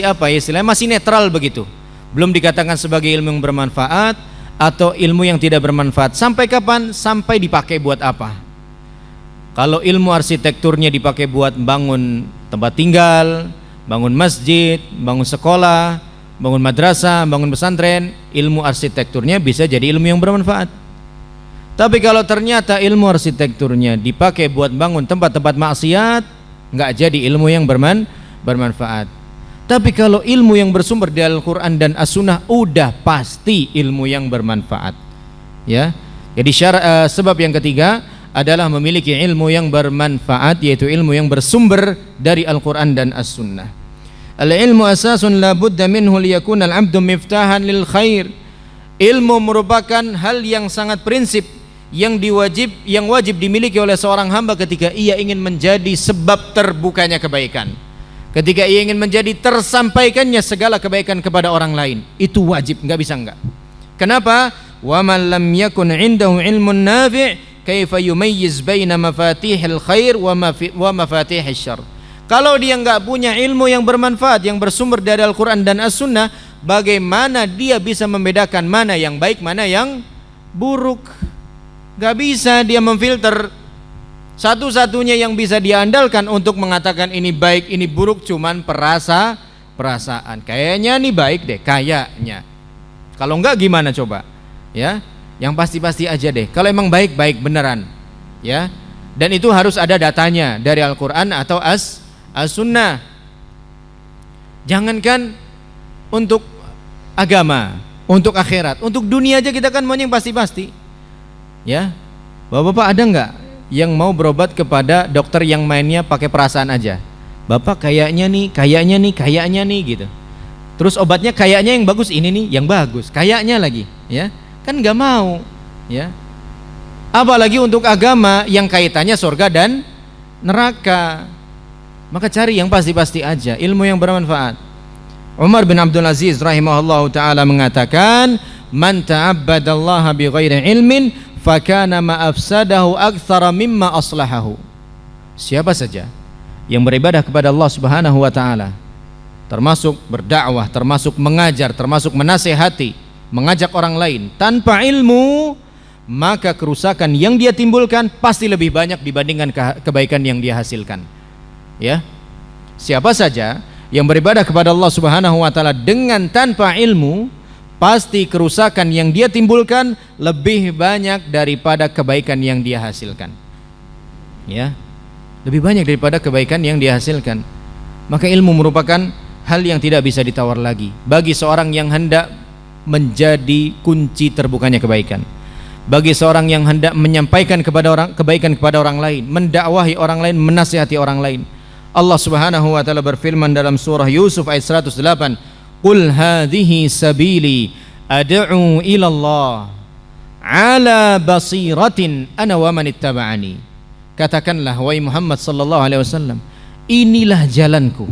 apa ya istilahnya, masih netral begitu. Belum dikatakan sebagai ilmu yang bermanfaat atau ilmu yang tidak bermanfaat. Sampai kapan? Sampai dipakai buat apa? Kalau ilmu arsitekturnya dipakai buat bangun tempat tinggal, bangun masjid, bangun sekolah, bangun madrasah, bangun pesantren, ilmu arsitekturnya bisa jadi ilmu yang bermanfaat. Tapi kalau ternyata ilmu arsitekturnya dipakai buat bangun tempat-tempat maksiat, nggak jadi ilmu yang bermanfaat. Tapi kalau ilmu yang bersumber dari Al-Quran dan As-Sunnah, udah pasti ilmu yang bermanfaat, ya. Jadi sebab yang ketiga adalah memiliki ilmu yang bermanfaat, yaitu ilmu yang bersumber dari Al-Quran dan As-Sunnah. Al-ilmu asasun la budda minhu liyakuna al-'abdu miftahan lil khair. Ilmu merupakan hal yang sangat prinsip yang wajib dimiliki oleh seorang hamba ketika ia ingin menjadi sebab terbukanya kebaikan. Ketika ia ingin menjadi tersampaikannya segala kebaikan kepada orang lain, itu wajib, enggak bisa enggak. Kenapa? Wa man lam yakun 'indahu ilmun nafi' kaifa yumayyiz baina mafatihil khair wa mafatihis syarr. Kalau dia enggak punya ilmu yang bermanfaat yang bersumber dari Al-Quran dan As-Sunnah, bagaimana dia bisa membedakan mana yang baik, mana yang buruk? Gak bisa dia memfilter. Satu-satunya yang bisa dia andalkan untuk mengatakan ini baik, ini buruk cuman perasaan. Kayaknya nih baik deh, kayaknya. Kalau enggak gimana coba? Ya, yang pasti-pasti aja deh. Kalau emang baik beneran. Ya. Dan itu harus ada datanya dari Al-Qur'an atau As-Sunnah. Jangankan untuk agama, untuk akhirat, untuk dunia aja kita kan mau yang pasti-pasti. Ya. Bapak-bapak ada enggak yang mau berobat kepada dokter yang mainnya pakai perasaan aja? Bapak kayaknya nih gitu. Terus obatnya kayaknya yang bagus ini nih, yang bagus. Kayaknya lagi, ya. Kan enggak mau, ya. Apalagi untuk agama yang kaitannya surga dan neraka. Maka cari yang pasti-pasti aja, ilmu yang bermanfaat. Umar bin Abdul Aziz rahimahullahu taala mengatakan, "Man ta'abbadallaha bighairi ilmin fakana ma afsadahu aktsara mimma aslahahu." Siapa saja yang beribadah kepada Allah Subhanahu wa taala, termasuk berdakwah, termasuk mengajar, termasuk menasihati, mengajak orang lain tanpa ilmu, maka kerusakan yang dia timbulkan pasti lebih banyak dibandingkan kebaikan yang dia hasilkan. Ya. Siapa saja yang beribadah kepada Allah Subhanahu wa taala dengan tanpa ilmu, pasti kerusakan yang dia timbulkan lebih banyak daripada kebaikan yang dia hasilkan. Ya. Lebih banyak daripada kebaikan yang dia hasilkan. Maka ilmu merupakan hal yang tidak bisa ditawar lagi bagi seorang yang hendak menjadi kunci terbukanya kebaikan. Bagi seorang yang hendak menyampaikan kebaikan kepada orang lain, mendakwahi orang lain, menasihati orang lain. Allah Subhanahu wa taala berfirman dalam surah Yusuf ayat 108, "Qul hadhihi sabili ad'u ila Allah ala basiratin ana wa man ittaba'ani." Katakanlah wahai Muhammad sallallahu alaihi wasallam, inilah jalanku.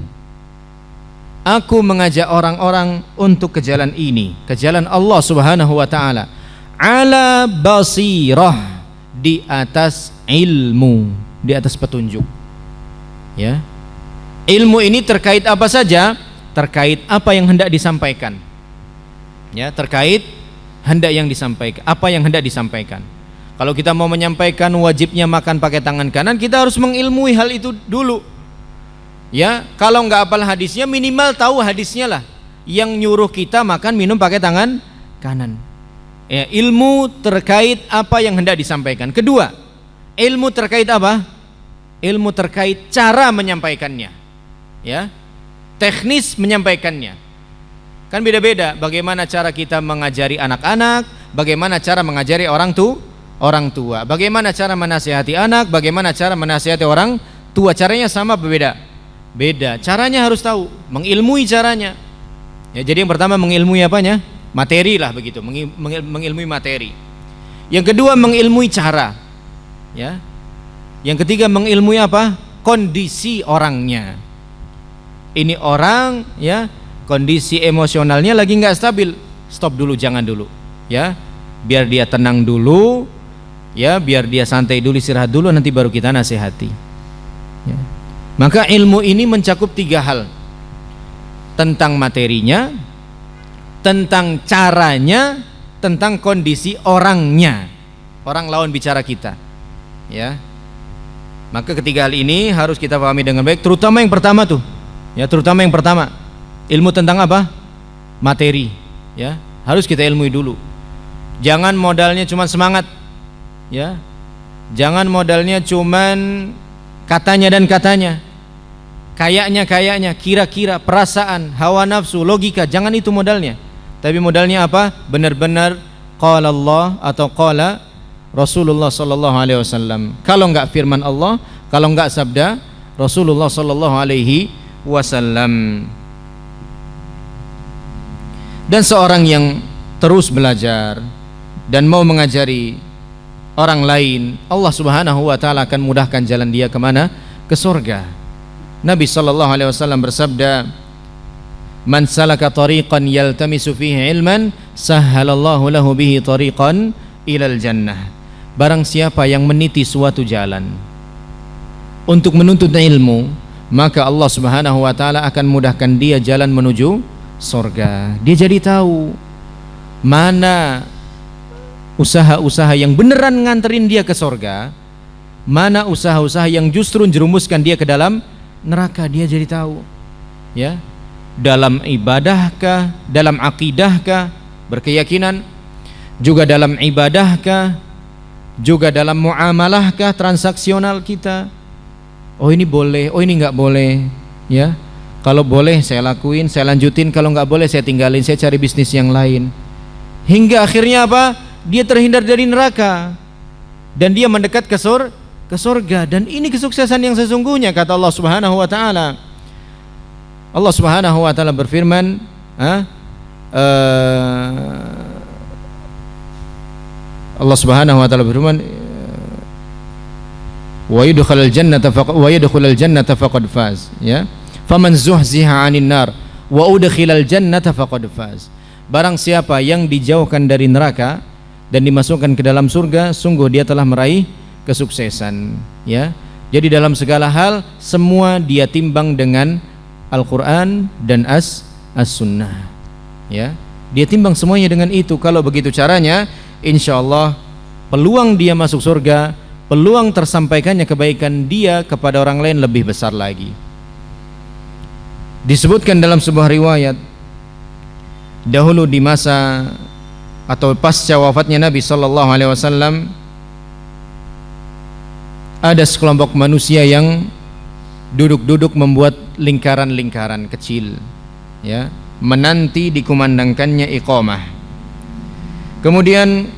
Aku mengajak orang-orang untuk ke jalan ini, ke jalan Allah Subhanahu wa taala. Ala basirah, di atas ilmu, di atas petunjuk. Ya. Ilmu ini terkait apa saja? Terkait apa yang hendak disampaikan. Ya, terkait hendak yang disampaikan, apa yang hendak disampaikan. Kalau kita mau menyampaikan wajibnya makan pakai tangan kanan, kita harus mengilmui hal itu dulu. Ya, kalau nggak hafal hadisnya, minimal tahu hadisnya lah yang nyuruh kita makan minum pakai tangan kanan. Ya, ilmu terkait apa yang hendak disampaikan. Kedua, ilmu terkait apa? Ilmu terkait cara menyampaikannya. Ya, teknis menyampaikannya. Kan beda-beda bagaimana cara kita mengajari anak-anak, bagaimana cara mengajari orang tua, bagaimana cara menasihati anak, bagaimana cara menasihati orang tua. Caranya sama berbeda? Beda. Caranya harus tahu, mengilmui caranya. Ya, jadi yang pertama mengilmui apanya? Materi lah begitu, mengilmui materi. Yang kedua mengilmui cara. Ya. Yang ketiga mengilmui apa? Kondisi orangnya. Ini orang, ya, kondisi emosionalnya lagi nggak stabil. Stop dulu, jangan dulu. Ya, biar dia tenang dulu. Ya, biar dia santai dulu, istirahat dulu, nanti baru kita nasihati. Ya. Maka ilmu ini mencakup 3 hal. Tentang materinya, tentang caranya, tentang kondisi orangnya, orang lawan bicara kita. Ya. Maka ketiga hal ini harus kita pahami dengan baik, terutama yang pertama tuh. Ya, terutama yang pertama. Ilmu tentang apa? Materi, ya. Harus kita ilmui dulu. Jangan modalnya cuma semangat. Ya. Jangan modalnya cuman katanya dan katanya. Kayaknya, kira-kira, perasaan, hawa nafsu, logika, jangan itu modalnya. Tapi modalnya apa? Benar-benar qala Allah atau qala Rasulullah sallallahu alaihi wasallam. Kalau enggak firman Allah, kalau enggak sabda Rasulullah sallallahu alaihi wasallam. Dan seorang yang terus belajar dan mau mengajari orang lain, Allah Subhanahu wa taala akan mudahkan jalan dia kemana? Ke surga. Nabi sallallahu alaihi wasallam bersabda, "Man salaka tariqan yaltamisu fihi ilman, sahhalallahu lahu bihi tariqan ilal jannah." Barang siapa yang meniti suatu jalan untuk menuntut ilmu, maka Allah Subhanahu wa taala akan mudahkan dia jalan menuju surga. Dia jadi tahu mana usaha-usaha yang beneran nganterin dia ke surga, mana usaha-usaha yang justru jerumuskan dia ke dalam neraka. Dia jadi tahu, ya, dalam ibadahkah, dalam akidahkah, berkeyakinan, juga dalam ibadahkah, juga dalam muamalahkah, transaksional kita. Oh ini boleh, oh ini nggak boleh, ya. Kalau boleh saya lakuin, saya lanjutin. Kalau nggak boleh saya tinggalin, saya cari bisnis yang lain. Hingga akhirnya apa? Dia terhindar dari neraka dan dia mendekat ke surga. Dan ini kesuksesan yang sesungguhnya, kata Allah Subhanahu wa taala. Allah Subhanahu wa taala berfirman, Allah Subhanahu wa taala berfirman, wa yadkhulul jannata faqad faz, ya. Faman zuhziha 'anil nar wa udkhilal jannata faqad faz. Barang siapa yang dijauhkan dari neraka dan dimasukkan ke dalam surga, sungguh dia telah meraih kesuksesan, ya. Jadi dalam segala hal semua dia timbang dengan Al-Qur'an dan As-Sunnah, ya. Dia timbang semuanya dengan itu. Kalau begitu caranya, insyaallah peluang dia masuk surga, peluang tersampaikannya kebaikan dia kepada orang lain lebih besar lagi. Disebutkan dalam sebuah riwayat, dahulu di masa atau pasca wafatnya Nabi sallallahu alaihi wasallam, ada sekelompok manusia yang duduk-duduk membuat lingkaran-lingkaran kecil, ya, menanti dikumandangkannya iqamah. Kemudian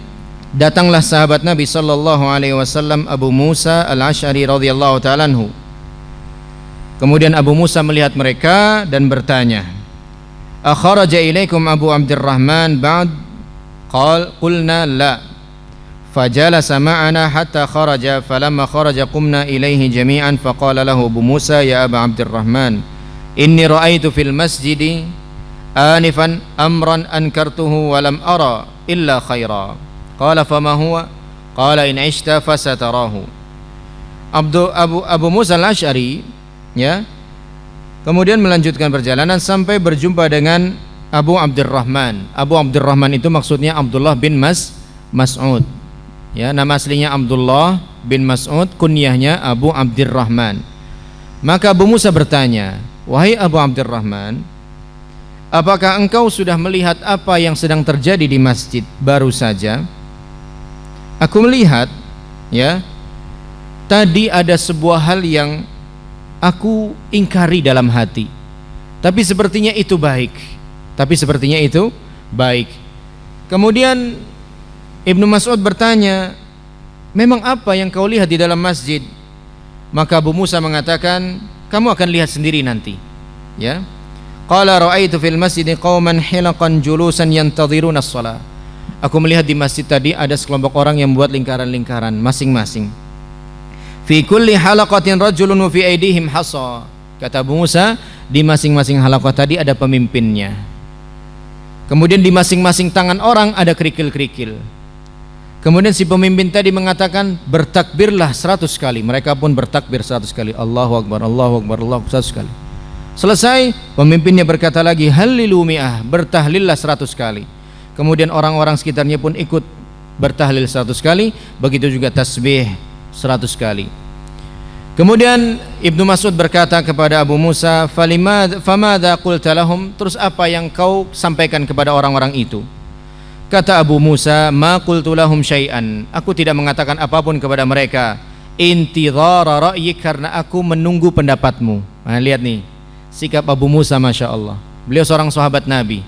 datanglah sahabat Nabi sallallahu alaihi wasallam Abu Musa Al-Asy'ari radhiyallahu ta'ala anhu. Kemudian Abu Musa melihat mereka dan bertanya, "Akharaja ilaikum Abu Abdurrahman ba'd?" Qulna la. Fajalasa ma'ana hatta kharaja, falamma kharaja qumna ilaihi jami'an faqala lahu Abu Musa, "Ya Aba Abdurrahman, inni ra'aitu fil masjidi anifan amran ankartuhu wa lam ara illa khaira." Qala fama huwa? Qala in 'ishta fasatarahu. Abu Musa Al-Asy'ari, ya, kemudian melanjutkan perjalanan sampai berjumpa dengan Abu Abdurrahman. Abu Abdurrahman itu maksudnya Abdullah bin Mas'ud, ya, nama aslinya Abdullah bin Mas'ud, kunyahnya Abu Abdurrahman. Maka Abu Musa bertanya, "Wahai Abu Abdurrahman, apakah engkau sudah melihat apa yang sedang terjadi di masjid baru saja?" Aku melihat, ya, tadi ada sebuah hal yang aku ingkari dalam hati, tapi sepertinya itu baik. Kemudian Ibnu Mas'ud bertanya, "Memang apa yang kau lihat di dalam masjid?" Maka Abu Musa mengatakan, "Kamu akan lihat sendiri nanti." Ya. Qala ra'aitu fil masjid qauman hilaqan julusan yantadhiruna as-shalah. Aku melihat di masjid tadi ada sekelompok orang yang membuat lingkaran-lingkaran masing-masing. Fi kulli halaqatin rajulun wa fi aydihim hasa. Kata Abu Musa, di masing-masing halaqah tadi ada pemimpinnya. Kemudian di masing-masing tangan orang ada kerikil-kerikil. Kemudian si pemimpin tadi mengatakan, "Bertakbirlah 100 kali." Mereka pun bertakbir 100 kali. Allahu Akbar, Allahu Akbar, Allahu Akbar 100 kali. Selesai, pemimpinnya berkata lagi, "Hallilu mi'ah." Bertahlillah 100 kali. Kemudian orang-orang sekitarnya pun ikut bertahlil 100 kali. Begitu juga tasbih 100 kali. Kemudian Ibnu Mas'ud berkata kepada Abu Musa, "Famadha qulta lahum?" Terus apa yang kau sampaikan kepada orang-orang itu? Kata Abu Musa, "Ma qultu lahum syai'an." Aku tidak mengatakan apapun kepada mereka. Intidhara ra'yik, karena aku menunggu pendapatmu. Nah, lihat nih sikap Abu Musa, Masya Allah. Beliau seorang sahabat Nabi,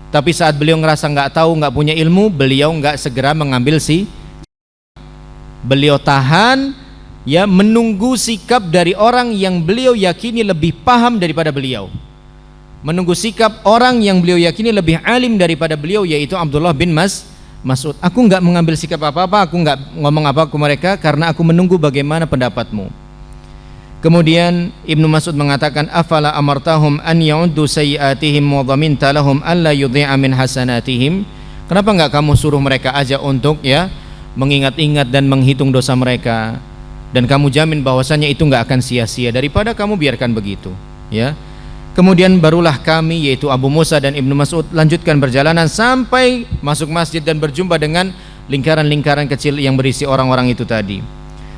tapi saat beliau ngerasa nggak tahu, nggak punya ilmu, beliau nggak segera mengambil beliau tahan, ya, menunggu sikap dari orang yang beliau yakini lebih paham daripada beliau, menunggu sikap orang yang beliau yakini lebih alim daripada beliau, yaitu Abdullah bin Mas'ud. Aku nggak mengambil sikap apa-apa, aku nggak ngomong apa ke mereka karena aku menunggu bagaimana pendapatmu. Kemudian Ibnu Mas'ud mengatakan, "Afala amartahum an ya'uddu sayyi'atihim wa dhaminta lahum alla yudhi'a min hasanatihim?" Kenapa enggak kamu suruh mereka aja untuk, ya, mengingat-ingat dan menghitung dosa mereka, dan kamu jamin bahwasanya itu enggak akan sia-sia, daripada kamu biarkan begitu, ya. Kemudian barulah kami, yaitu Abu Musa dan Ibnu Mas'ud, lanjutkan perjalanan sampai masuk masjid dan berjumpa dengan lingkaran-lingkaran kecil yang berisi orang-orang itu tadi.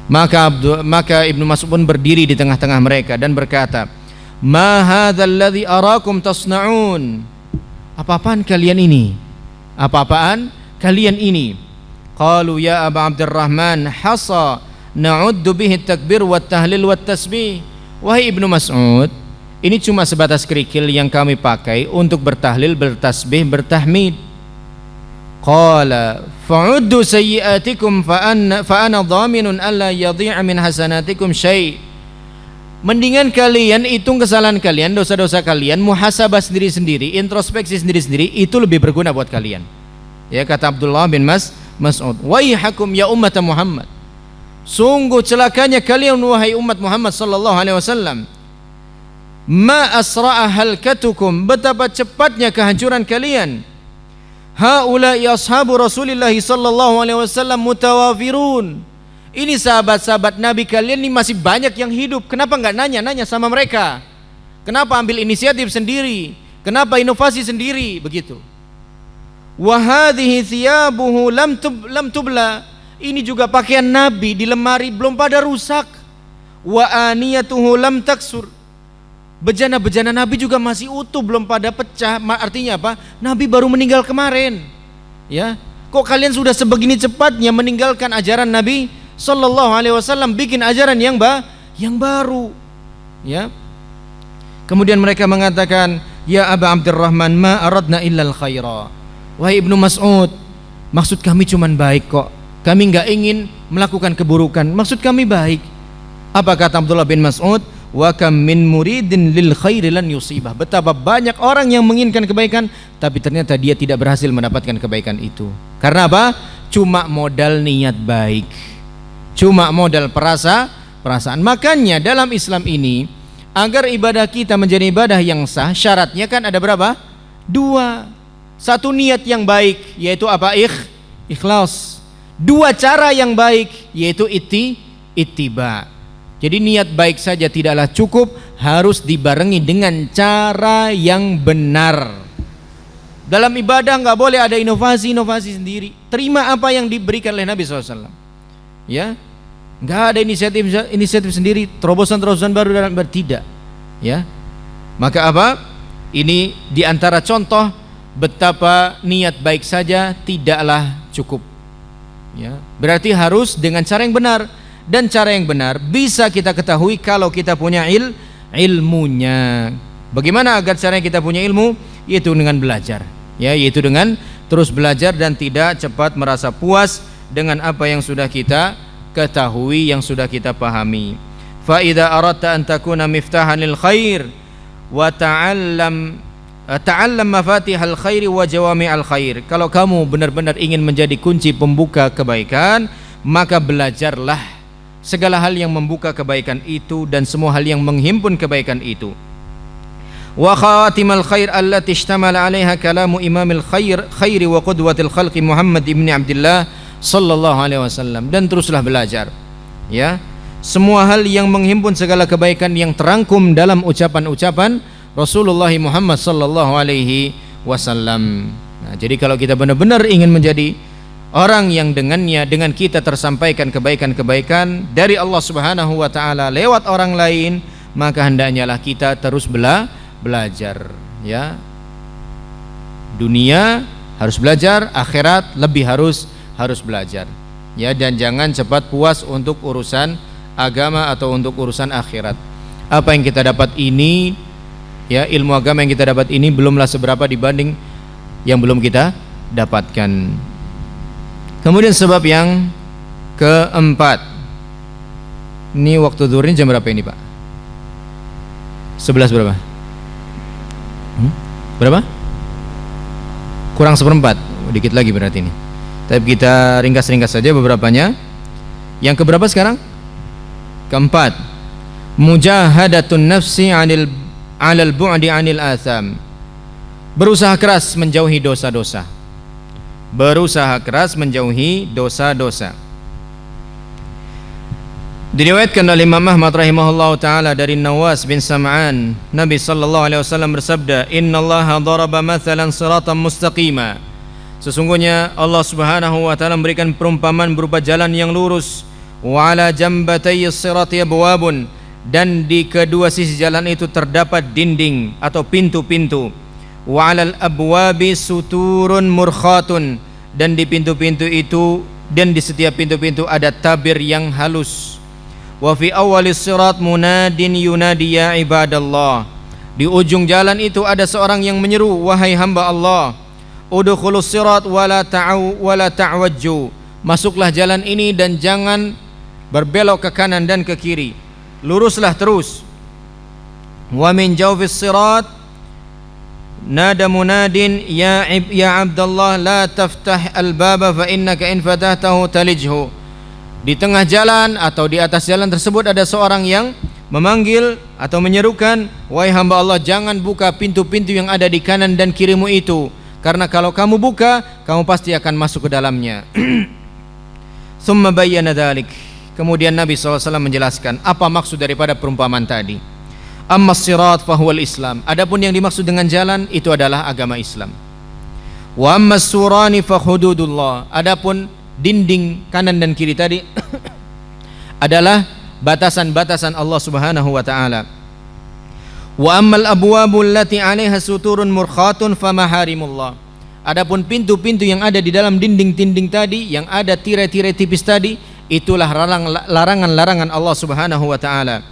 Maka Ibnu Mas'ud pun berdiri di tengah-tengah mereka dan berkata, "Ma hadzal ladzi arakum tasna'un?" Apa-apaan kalian ini? Apa-apaan kalian ini? Qalu ya Aba Abdurrahman, hasa na'uddu bihi takbir wat tahlil wat tasbih. Wahai Ibnu Mas'ud, ini cuma sebatas kerikil yang kami pakai untuk bertahlil, bertasbih, bertahmid. Qala fa'uddu sayyi'atikum fa ana dhaminun alla yadhi'a min hasanatikum syai'. Mendingan kalian hitung kesalahan kalian, dosa-dosa kalian, muhasabah sendiri-sendiri, introspeksi sendiri-sendiri, itu lebih berguna buat kalian. Ya, kata Abdullah bin Mas'ud, "Waihakum ya ummat Muhammad." Sungguh celakanya kalian wahai umat Muhammad sallallahu alaihi wasallam. Ma asra'a halkatukum, betapa cepatnya kehancuran kalian. Haula'i ashabu Rasulillah sallallahu alaihi wasallam mutawafirun. Ini sahabat-sahabat Nabi kalian ini masih banyak yang hidup. Kenapa enggak nanya-nanya sama mereka? Kenapa ambil inisiatif sendiri? Kenapa inovasi sendiri? Begitu. Wa hadhihi thiyabuhu lam tubla. Ini juga pakaian Nabi di lemari belum pada rusak. Wa aniyatuhu lam taksur. Bejana-bejana Nabi juga masih utuh, belum pada pecah. Artinya apa? Nabi baru meninggal kemarin. Ya, kok kalian sudah sebegini cepatnya meninggalkan ajaran Nabi sallallahu alaihi wasallam, bikin ajaran yang baru. Ya. Kemudian mereka mengatakan, "Ya Aba Abdurrahman, ma aradna illal khaira." Wahai Ibnu Mas'ud, maksud kami cuman baik kok. Kami enggak ingin melakukan keburukan. Maksud kami baik. Apa kata Abdullah bin Mas'ud? Wa kam min muridin lil khairi lan yusibah. Betapa banyak orang yang menginginkan kebaikan tapi ternyata dia tidak berhasil mendapatkan kebaikan itu. Karena apa? Cuma modal niat baik. Cuma modal perasaan. Makanya dalam Islam ini, agar ibadah kita menjadi ibadah yang sah, syaratnya kan ada berapa? 2. 1 niat yang baik, yaitu apa? Ikhlas. 2 cara yang baik, yaitu ittiba. Jadi niat baik saja tidaklah cukup, harus dibarengi dengan cara yang benar. Dalam ibadah nggak boleh ada inovasi sendiri. Terima apa yang diberikan oleh Nabi SAW. Ya, nggak ada inisiatif sendiri, terobosan baru dalam tidak. Ya, maka apa? Ini diantara contoh betapa niat baik saja tidaklah cukup. Ya, berarti harus dengan cara yang benar. Dan cara yang benar bisa kita ketahui kalau kita punya ilmunya. Bagaimana agar caranya kita punya ilmu? Yaitu dengan belajar. Ya, yaitu dengan terus belajar dan tidak cepat merasa puas dengan apa yang sudah kita ketahui, yang sudah kita pahami. Fa idza aradta an takuna miftahan lil khair wa ta'allam mafatihal khairi wa jawami'al khair. Kalau kamu benar-benar ingin menjadi kunci pembuka kebaikan, maka belajarlah segala hal yang membuka kebaikan itu dan semua hal yang menghimpun kebaikan itu. Wa khatimal khair allati ishtamala 'alaiha kalamu imamil khairi wa qudwatil khalqi Muhammad ibn Abdullah sallallahu alaihi wasallam. Dan teruslah belajar. Ya, semua hal yang menghimpun segala kebaikan yang terangkum dalam ucapan-ucapan Rasulullah Muhammad sallallahu alaihi wasallam. Nah, jadi kalau kita benar-benar ingin menjadi orang yang dengan kita tersampaikan kebaikan-kebaikan dari Allah Subhanahu wa taala lewat orang lain, maka hendaknya lah kita terus belajar, ya. Dunia harus belajar, akhirat lebih harus belajar. Ya, dan jangan cepat puas untuk urusan agama atau untuk urusan akhirat. Apa yang kita dapat ini, ya, ilmu agama yang kita dapat ini belumlah seberapa dibanding yang belum kita dapatkan. Kemudian sebab yang keempat. Ini waktu zuhur ini jam berapa ini, Pak? 11 berapa? Berapa? Kurang 1/4. Dikit lagi berarti ini. Tapi kita ringkas-ringkas saja beberapanya. Yang keberapa sekarang? Keempat. Mujahadatun nafsi 'alal bu'di 'anil atham. Berusaha keras menjauhi dosa-dosa. Berusaha keras menjauhi dosa-dosa. Diriwayatkan oleh Imam Ahmad rahimahullahu taala dari Nawas bin Sam'an, Nabi sallallahu alaihi wasallam bersabda, "Innallaha daraba mathalan siratan mustaqima." Sesungguhnya Allah Subhanahu wa taala memberikan perumpamaan berupa jalan yang lurus, wa ala jambatayis sirati abwabun, dan di kedua sisi jalan itu terdapat dinding atau pintu-pintu, wa alal abwabi suturun murkhatun, dan di pintu-pintu itu dan di setiap pintu-pintu ada tabir yang halus. Wa fi awwalis sirat munadin yunadi ya ibadallah. Di ujung jalan itu ada seorang yang menyeru, wahai hamba Allah, udkhulus sirat wala ta'wajju. Masuklah jalan ini dan jangan berbelok ke kanan dan ke kiri. Luruslah terus. Wa min jawfis sirat nada munadin ya Abdullah la taftah al-baba fa innaka in fatahtahu talijhu. Di tengah jalan atau di atas jalan tersebut ada seorang yang memanggil atau menyerukan, wahai hamba Allah, jangan buka pintu-pintu yang ada di kanan dan kirimu itu, karena kalau kamu buka, kamu pasti akan masuk ke dalamnya. Tsumma bayyana dzalik. Kemudian Nabi SAW menjelaskan apa maksud daripada perumpamaan tadi. Amma sirat fahuwal Islam. Adapun yang dimaksud dengan jalan itu adalah agama Islam. Wa amma surani fa hududullah. Adapun dinding kanan dan kiri tadi adalah batasan-batasan Allah Subhanahu wa taala. Wa ammal abwabul lati 'alaiha suturun murkhatun fa maharimullah. Adapun pintu-pintu yang ada di dalam dinding-dinding tadi, yang ada tirai-tirai tipis tadi, itulah larangan-larangan Allah Subhanahu wa taala.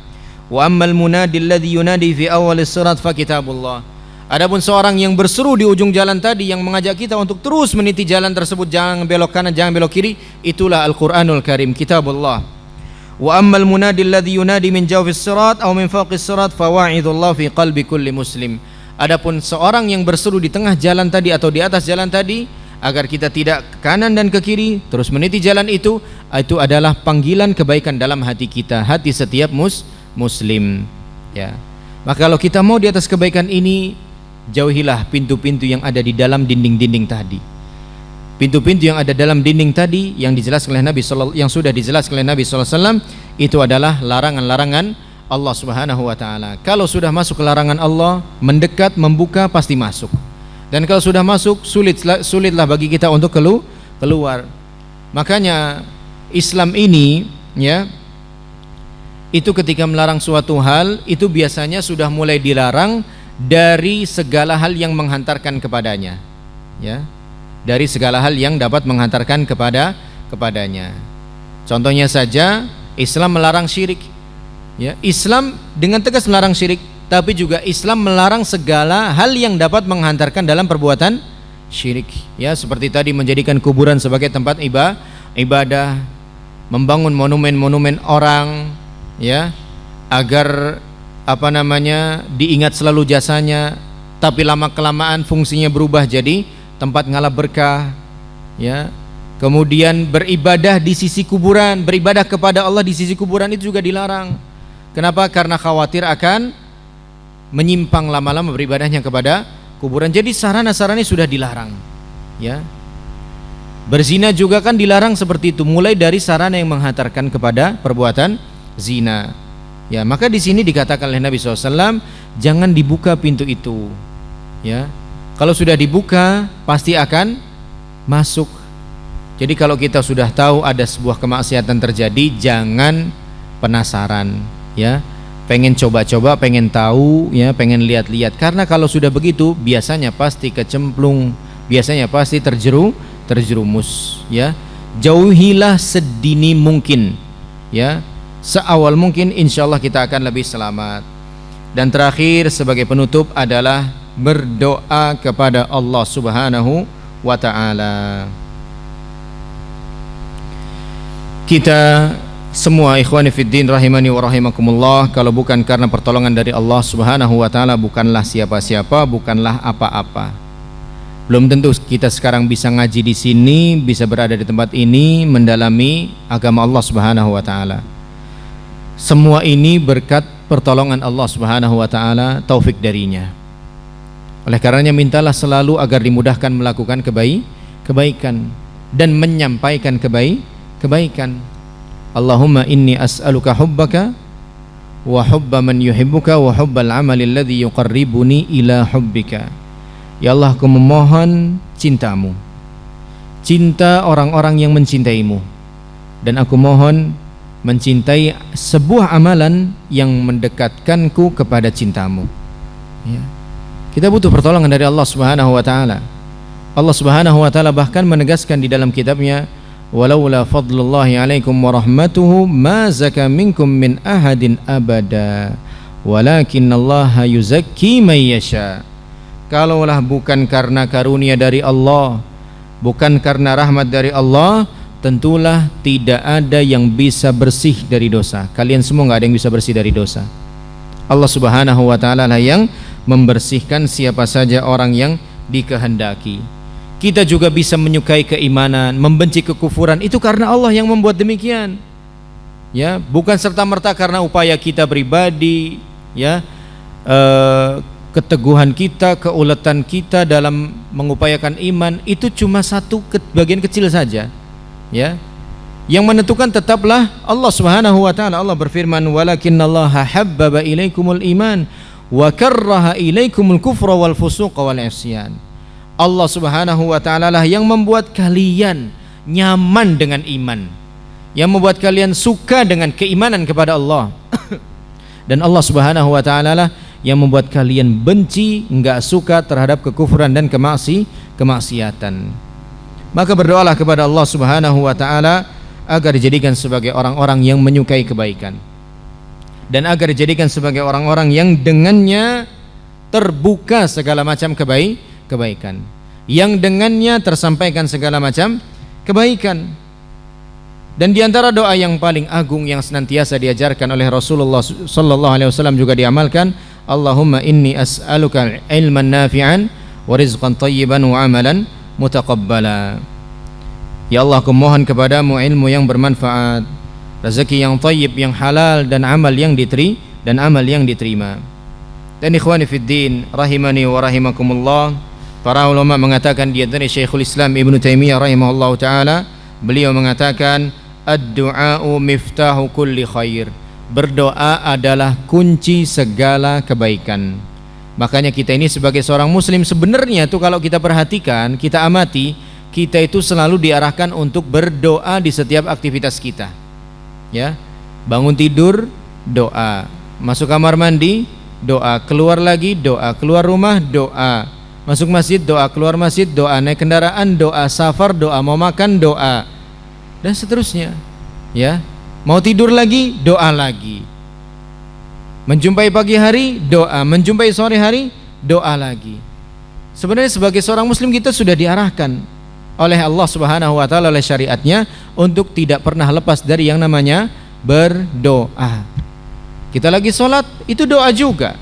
Wa ammal munadi alladhi yunadi fi awwalis sirat fa kitabullah. Adapun seorang yang berseru di ujung jalan tadi yang mengajak kita untuk terus meniti jalan tersebut, jangan belok kanan, jangan belok kiri, itulah Al-Qur'anul Karim, kitabullah. Wa ammal munadi alladhi yunadi min jawfis sirat aw min fawqis sirat fa wa'idullah fi qalbi kulli muslim. Adapun seorang yang berseru di tengah jalan tadi atau di atas jalan tadi agar kita tidak ke kanan dan ke kiri, terus meniti jalan itu adalah panggilan kebaikan dalam hati kita, hati setiap muslim, ya. Maka kalau kita mau di atas kebaikan ini, jauhilah pintu-pintu yang ada di dalam dinding-dinding tadi. Pintu-pintu yang ada dalam dinding tadi yang dijelaskan oleh Nabi yang sudah dijelaskan oleh Nabi sallallahu alaihi wasallam itu adalah larangan-larangan Allah Subhanahu wa taala. Kalau sudah masuk ke larangan Allah, mendekat, membuka pasti masuk. Dan kalau sudah masuk, sulitlah bagi kita untuk keluar. Makanya Islam ini, ya, itu ketika melarang suatu hal, itu biasanya sudah mulai dilarang dari segala hal yang menghantarkan kepadanya, ya, dari segala hal yang dapat menghantarkan kepadanya. Contohnya saja, Islam melarang syirik, ya. Islam dengan tegas melarang syirik, tapi juga Islam melarang segala hal yang dapat menghantarkan dalam perbuatan syirik, ya, seperti tadi menjadikan kuburan sebagai tempat ibadah, membangun monumen-monumen orang, ya, agar diingat selalu jasanya, tapi lama-kelamaan fungsinya berubah jadi tempat ngalap berkah, ya. Kemudian beribadah di sisi kuburan, beribadah kepada Allah di sisi kuburan itu juga dilarang. Kenapa? Karena khawatir akan menyimpang lama-lama beribadahnya kepada kuburan. Jadi sarana-sarana sudah dilarang, ya. Berzina juga kan dilarang seperti itu, mulai dari sarana yang menghantarkan kepada perbuatan zina. Ya, maka di sini dikatakan oleh Nabi SAW, jangan dibuka pintu itu, ya. Kalau sudah dibuka, pasti akan masuk. Jadi kalau kita sudah tahu ada sebuah kemaksiatan terjadi, jangan penasaran, ya. Pengen coba-coba, pengen tahu, ya, pengen lihat-lihat. Karena kalau sudah begitu, biasanya pasti kecemplung, biasanya pasti terjerumus, ya. Jauhilah sedini mungkin, ya. Seawal mungkin, insya Allah kita akan lebih selamat. Dan terakhir sebagai penutup adalah berdoa kepada Allah Subhanahu wa ta'ala. Kita semua ikhwani fiddin rahimani wa rahimakumullah, kalau bukan karena pertolongan dari Allah Subhanahu wa ta'ala, bukanlah siapa-siapa, bukanlah apa-apa. Belum tentu kita sekarang bisa ngaji di sini, bisa berada di tempat ini, mendalami agama Allah Subhanahu wa ta'ala. Semua ini berkat pertolongan Allah Subhanahu wa ta'ala, taufik darinya. Oleh karenanya mintalah selalu agar dimudahkan melakukan kebaikan dan menyampaikan kebaikan. Allahumma inni as'aluka hubbaka wa hubba man yuhibbuka wa hubbal amali alladhi yuqarribuni ila hubbika. Ya Allah, aku memohon cintamu, cinta orang-orang yang mencintaimu, dan aku mohon mencintai sebuah amalan yang mendekatkanku kepada cintamu. Ya. Kita butuh pertolongan dari Allah Subhanahu wa taala. Allah Subhanahu wa taala bahkan menegaskan di dalam kitabnya, walaula fadlullahi alaikum wa rahmatuhu ma zaka minkum min ahadin abada walakinallaha yuzakki may yasha. Kalaulah bukan karena karunia dari Allah, bukan karena rahmat dari Allah, tentulah tidak ada yang bisa bersih dari dosa. Kalian semua nggak ada yang bisa bersih dari dosa. Allah Subhanahu wa taala lah yang membersihkan siapa saja orang yang dikehendaki. Kita juga bisa menyukai keimanan, membenci kekufuran, itu karena Allah yang membuat demikian. Ya, bukan serta-merta karena upaya kita pribadi, ya, keteguhan kita, keuletan kita dalam mengupayakan iman, itu cuma satu bagian kecil saja. Ya. Yang menentukan tetaplah Allah Subhanahu wa taala. Allah berfirman, "Walakinnallaha habbaba ilaikumul iman wa karraha ilaikumul kufra wal fusuqa wal isyan." Allah Subhanahu wa taala lah yang membuat kalian nyaman dengan iman, yang membuat kalian suka dengan keimanan kepada Allah. Dan Allah Subhanahu wa taala lah yang membuat kalian benci, enggak suka terhadap kekufuran dan kemaksiatan. Maka berdoalah kepada Allah Subhanahu wa taala agar dijadikan sebagai orang-orang yang menyukai kebaikan, dan agar dijadikan sebagai orang-orang yang dengannya terbuka segala macam kebaikan, yang dengannya tersampaikan segala macam kebaikan. Dan diantara doa yang paling agung yang senantiasa diajarkan oleh Rasulullah sallallahu alaihi wasallam juga diamalkan, Allahumma inni as'aluka ilman nafi'an wa rizqan thayyiban wa amalan mutaqabbala. Ya Allah, aku mohon kepadamu ilmu yang bermanfaat, rezeki yang thayyib, yang halal, dan amal yang diterima. Dan ikhwani fid din rahimani wa rahimakumullah, para ulama mengatakan, di antara Syekhul Islam Ibnu Taimiyah rahimahullahu taala, beliau mengatakan ad-du'a'u miftahu kulli khair. Berdoa adalah kunci segala kebaikan. Makanya kita ini sebagai seorang muslim sebenarnya tuh kalau kita perhatikan, kita amati, kita itu selalu diarahkan untuk berdoa di setiap aktivitas kita. Ya. Bangun tidur, doa. Masuk kamar mandi, doa. Keluar lagi, doa. Keluar rumah, doa. Masuk masjid, doa. Keluar masjid, doa. Naik kendaraan, doa. Safar, doa. Mau makan, doa. Dan seterusnya. Ya. Mau tidur lagi, doa lagi. Menjumpai pagi hari, doa. Menjumpai sore hari, doa lagi. Sebenarnya sebagai seorang muslim kita sudah diarahkan oleh Allah Subhanahu wa taala, oleh syariatnya, untuk tidak pernah lepas dari yang namanya berdoa. Kita lagi sholat, itu doa juga.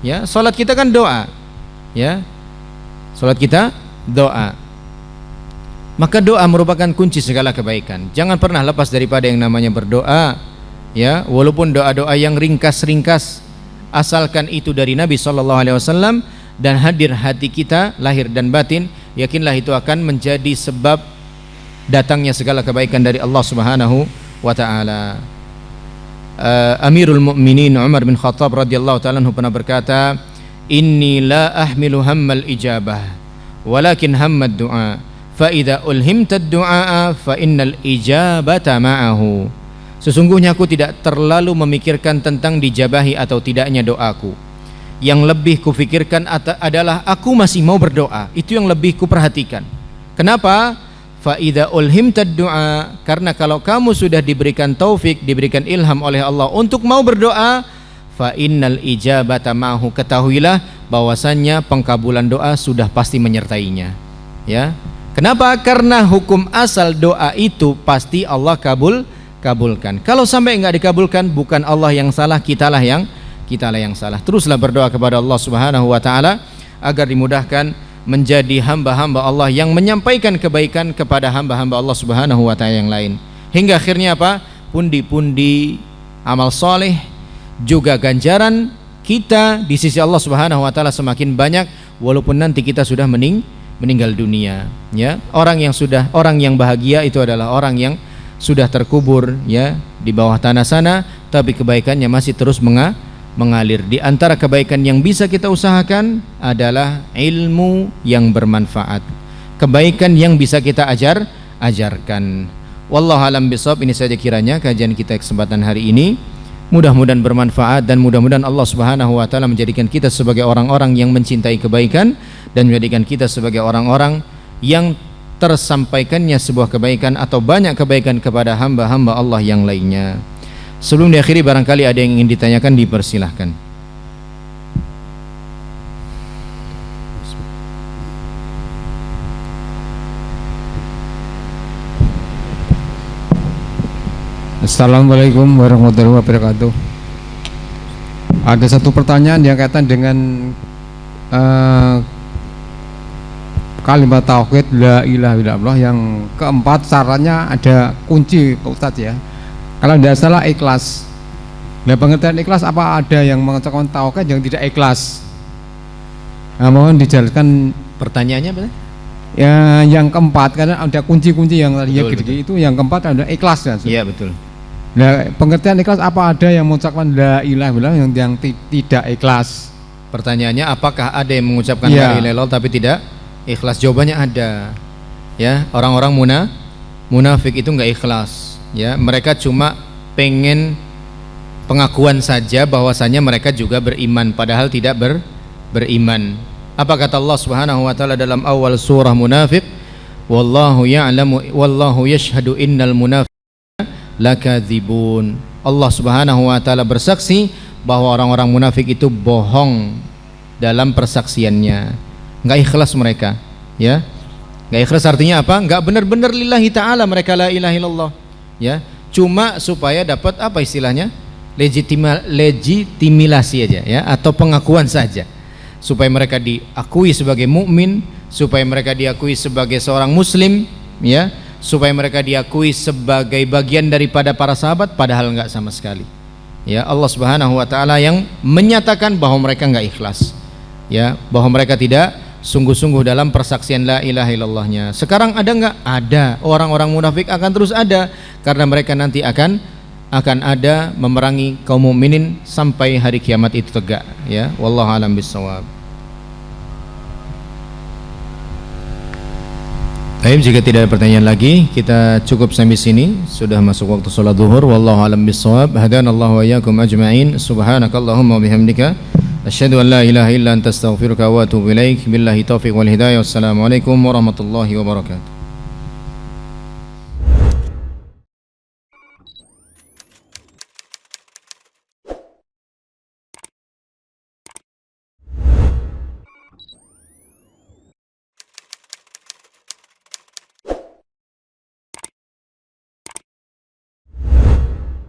Ya, sholat kita kan doa. Ya, sholat kita doa. Maka doa merupakan kunci segala kebaikan. Jangan pernah lepas daripada yang namanya berdoa. Ya, walaupun doa-doa yang ringkas-ringkas, asalkan itu dari Nabi SAW dan hadir hati kita, lahir dan batin, yakinlah itu akan menjadi sebab datangnya segala kebaikan dari Allah Subhanahu wa taala. Amirul Mukminin Umar bin Khattab radhiyallahu taala anhu pernah berkata, "Inni la ahmilu hammal ijabah, walakin hammad du'a. Fa idza ulhimta ad-du'a fa innal ijabata ma'ahu." Sesungguhnya aku tidak terlalu memikirkan tentang dijabahi atau tidaknya doaku. Yang lebih kufikirkan adalah aku masih mau berdoa. Itu yang lebih kuperhatikan. Kenapa? Fa idza ulhimta ad-du'a, karena kalau kamu sudah diberikan taufik, diberikan ilham oleh Allah untuk mau berdoa, fa innal ijabata ma'ahu, ketahuilah bahwasannya pengkabulan doa sudah pasti menyertainya. Ya. Kenapa? Karena hukum asal doa itu pasti Allah kabulkan. Kalau sampai enggak dikabulkan, bukan Allah yang salah, kitalah yang salah. Teruslah berdoa kepada Allah Subhanahu wa taala agar dimudahkan menjadi hamba-hamba Allah yang menyampaikan kebaikan kepada hamba-hamba Allah Subhanahu wa taala yang lain. Hingga akhirnya apa? Pundi-pundi amal soleh juga ganjaran kita di sisi Allah Subhanahu wa taala semakin banyak, walaupun nanti kita sudah meninggal dunia. Ya, orang yang bahagia itu adalah orang yang sudah terkubur ya di bawah tanah sana, tapi kebaikannya masih terus mengalir. Di antara kebaikan yang bisa kita usahakan adalah ilmu yang bermanfaat, kebaikan yang bisa kita ajarkan. Wallahu alam bisawab. Ini saja kiranya kajian kita kesempatan hari ini. Mudah-mudahan bermanfaat dan mudah-mudahan Allah Subhanahu wa taala menjadikan kita sebagai orang-orang yang mencintai kebaikan dan menjadikan kita sebagai orang-orang yang tersampaikannya sebuah kebaikan atau banyak kebaikan kepada hamba-hamba Allah yang lainnya. Sebelum diakhiri, barangkali ada yang ingin ditanyakan, dipersilahkan. Assalamualaikum warahmatullahi wabarakatuh. Ada satu pertanyaan yang kaitan dengan kalimat tauhid la ilaha illallah. Yang keempat syaratnya ada kunci Pak Ustadz ya. Kalau tidak salah ikhlas. Nah, pengertian ikhlas, apa ada yang mengucapkan tauhid yang tidak ikhlas? Nah, mohon dijelaskan. Pertanyaannya apa? Ya, yang keempat karena ada kunci-kunci yang tadi itu, yang keempat ada ikhlas ya. Iya, betul. Nah, pengertian ikhlas, apa ada yang mengucapkan la ilaha illallah yang tidak ikhlas? Pertanyaannya, apakah ada yang mengucapkan la ilaha illallah tapi tidak ikhlas? Jawabannya ada. Ya, orang-orang munafik itu enggak ikhlas. Ya, mereka cuma pengen pengakuan saja bahwasanya mereka juga beriman padahal tidak beriman. Apa kata Allah Subhanahu wa taala dalam awal surah Munafiq? Wallahu ya'lamu wallahu yashhadu innal munafiqina lakadzibun. Allah Subhanahu wa taala bersaksi bahwa orang-orang munafik itu bohong dalam persaksiannya. Enggak ikhlas mereka, ya. Enggak ikhlas artinya apa? Enggak benar-benar lillahi taala mereka la ilaha illallah, ya. Cuma supaya dapat apa istilahnya? Legitimasi aja ya, atau pengakuan saja. Supaya mereka diakui sebagai mukmin, supaya mereka diakui sebagai seorang muslim, ya. Supaya mereka diakui sebagai bagian daripada para sahabat, padahal enggak sama sekali. Ya, Allah Subhanahu wa taala yang menyatakan bahwa mereka enggak ikhlas. Ya, bahwa mereka tidak sungguh-sungguh dalam persaksian la ilaha illallahnya. Sekarang ada enggak? Ada. Orang-orang munafik akan terus ada karena mereka nanti akan ada memerangi kaum mukminin sampai hari kiamat itu tegak, ya. Wallahu a'lam bishawab. Baik, jika tidak ada pertanyaan lagi, kita cukup sampai sini. Sudah masuk waktu salat zuhur. Wallahu a'lam bishawab. Hadanallahu wa iyyakum ajma'in. Subhanakallahumma wa bihamdika asyhadu an la ilaha illa anta astaghfiruka wa atubu ilaik. Billahi taufiq wal hidayah. Wassalamualaikum warahmatullahi wabarakatuh.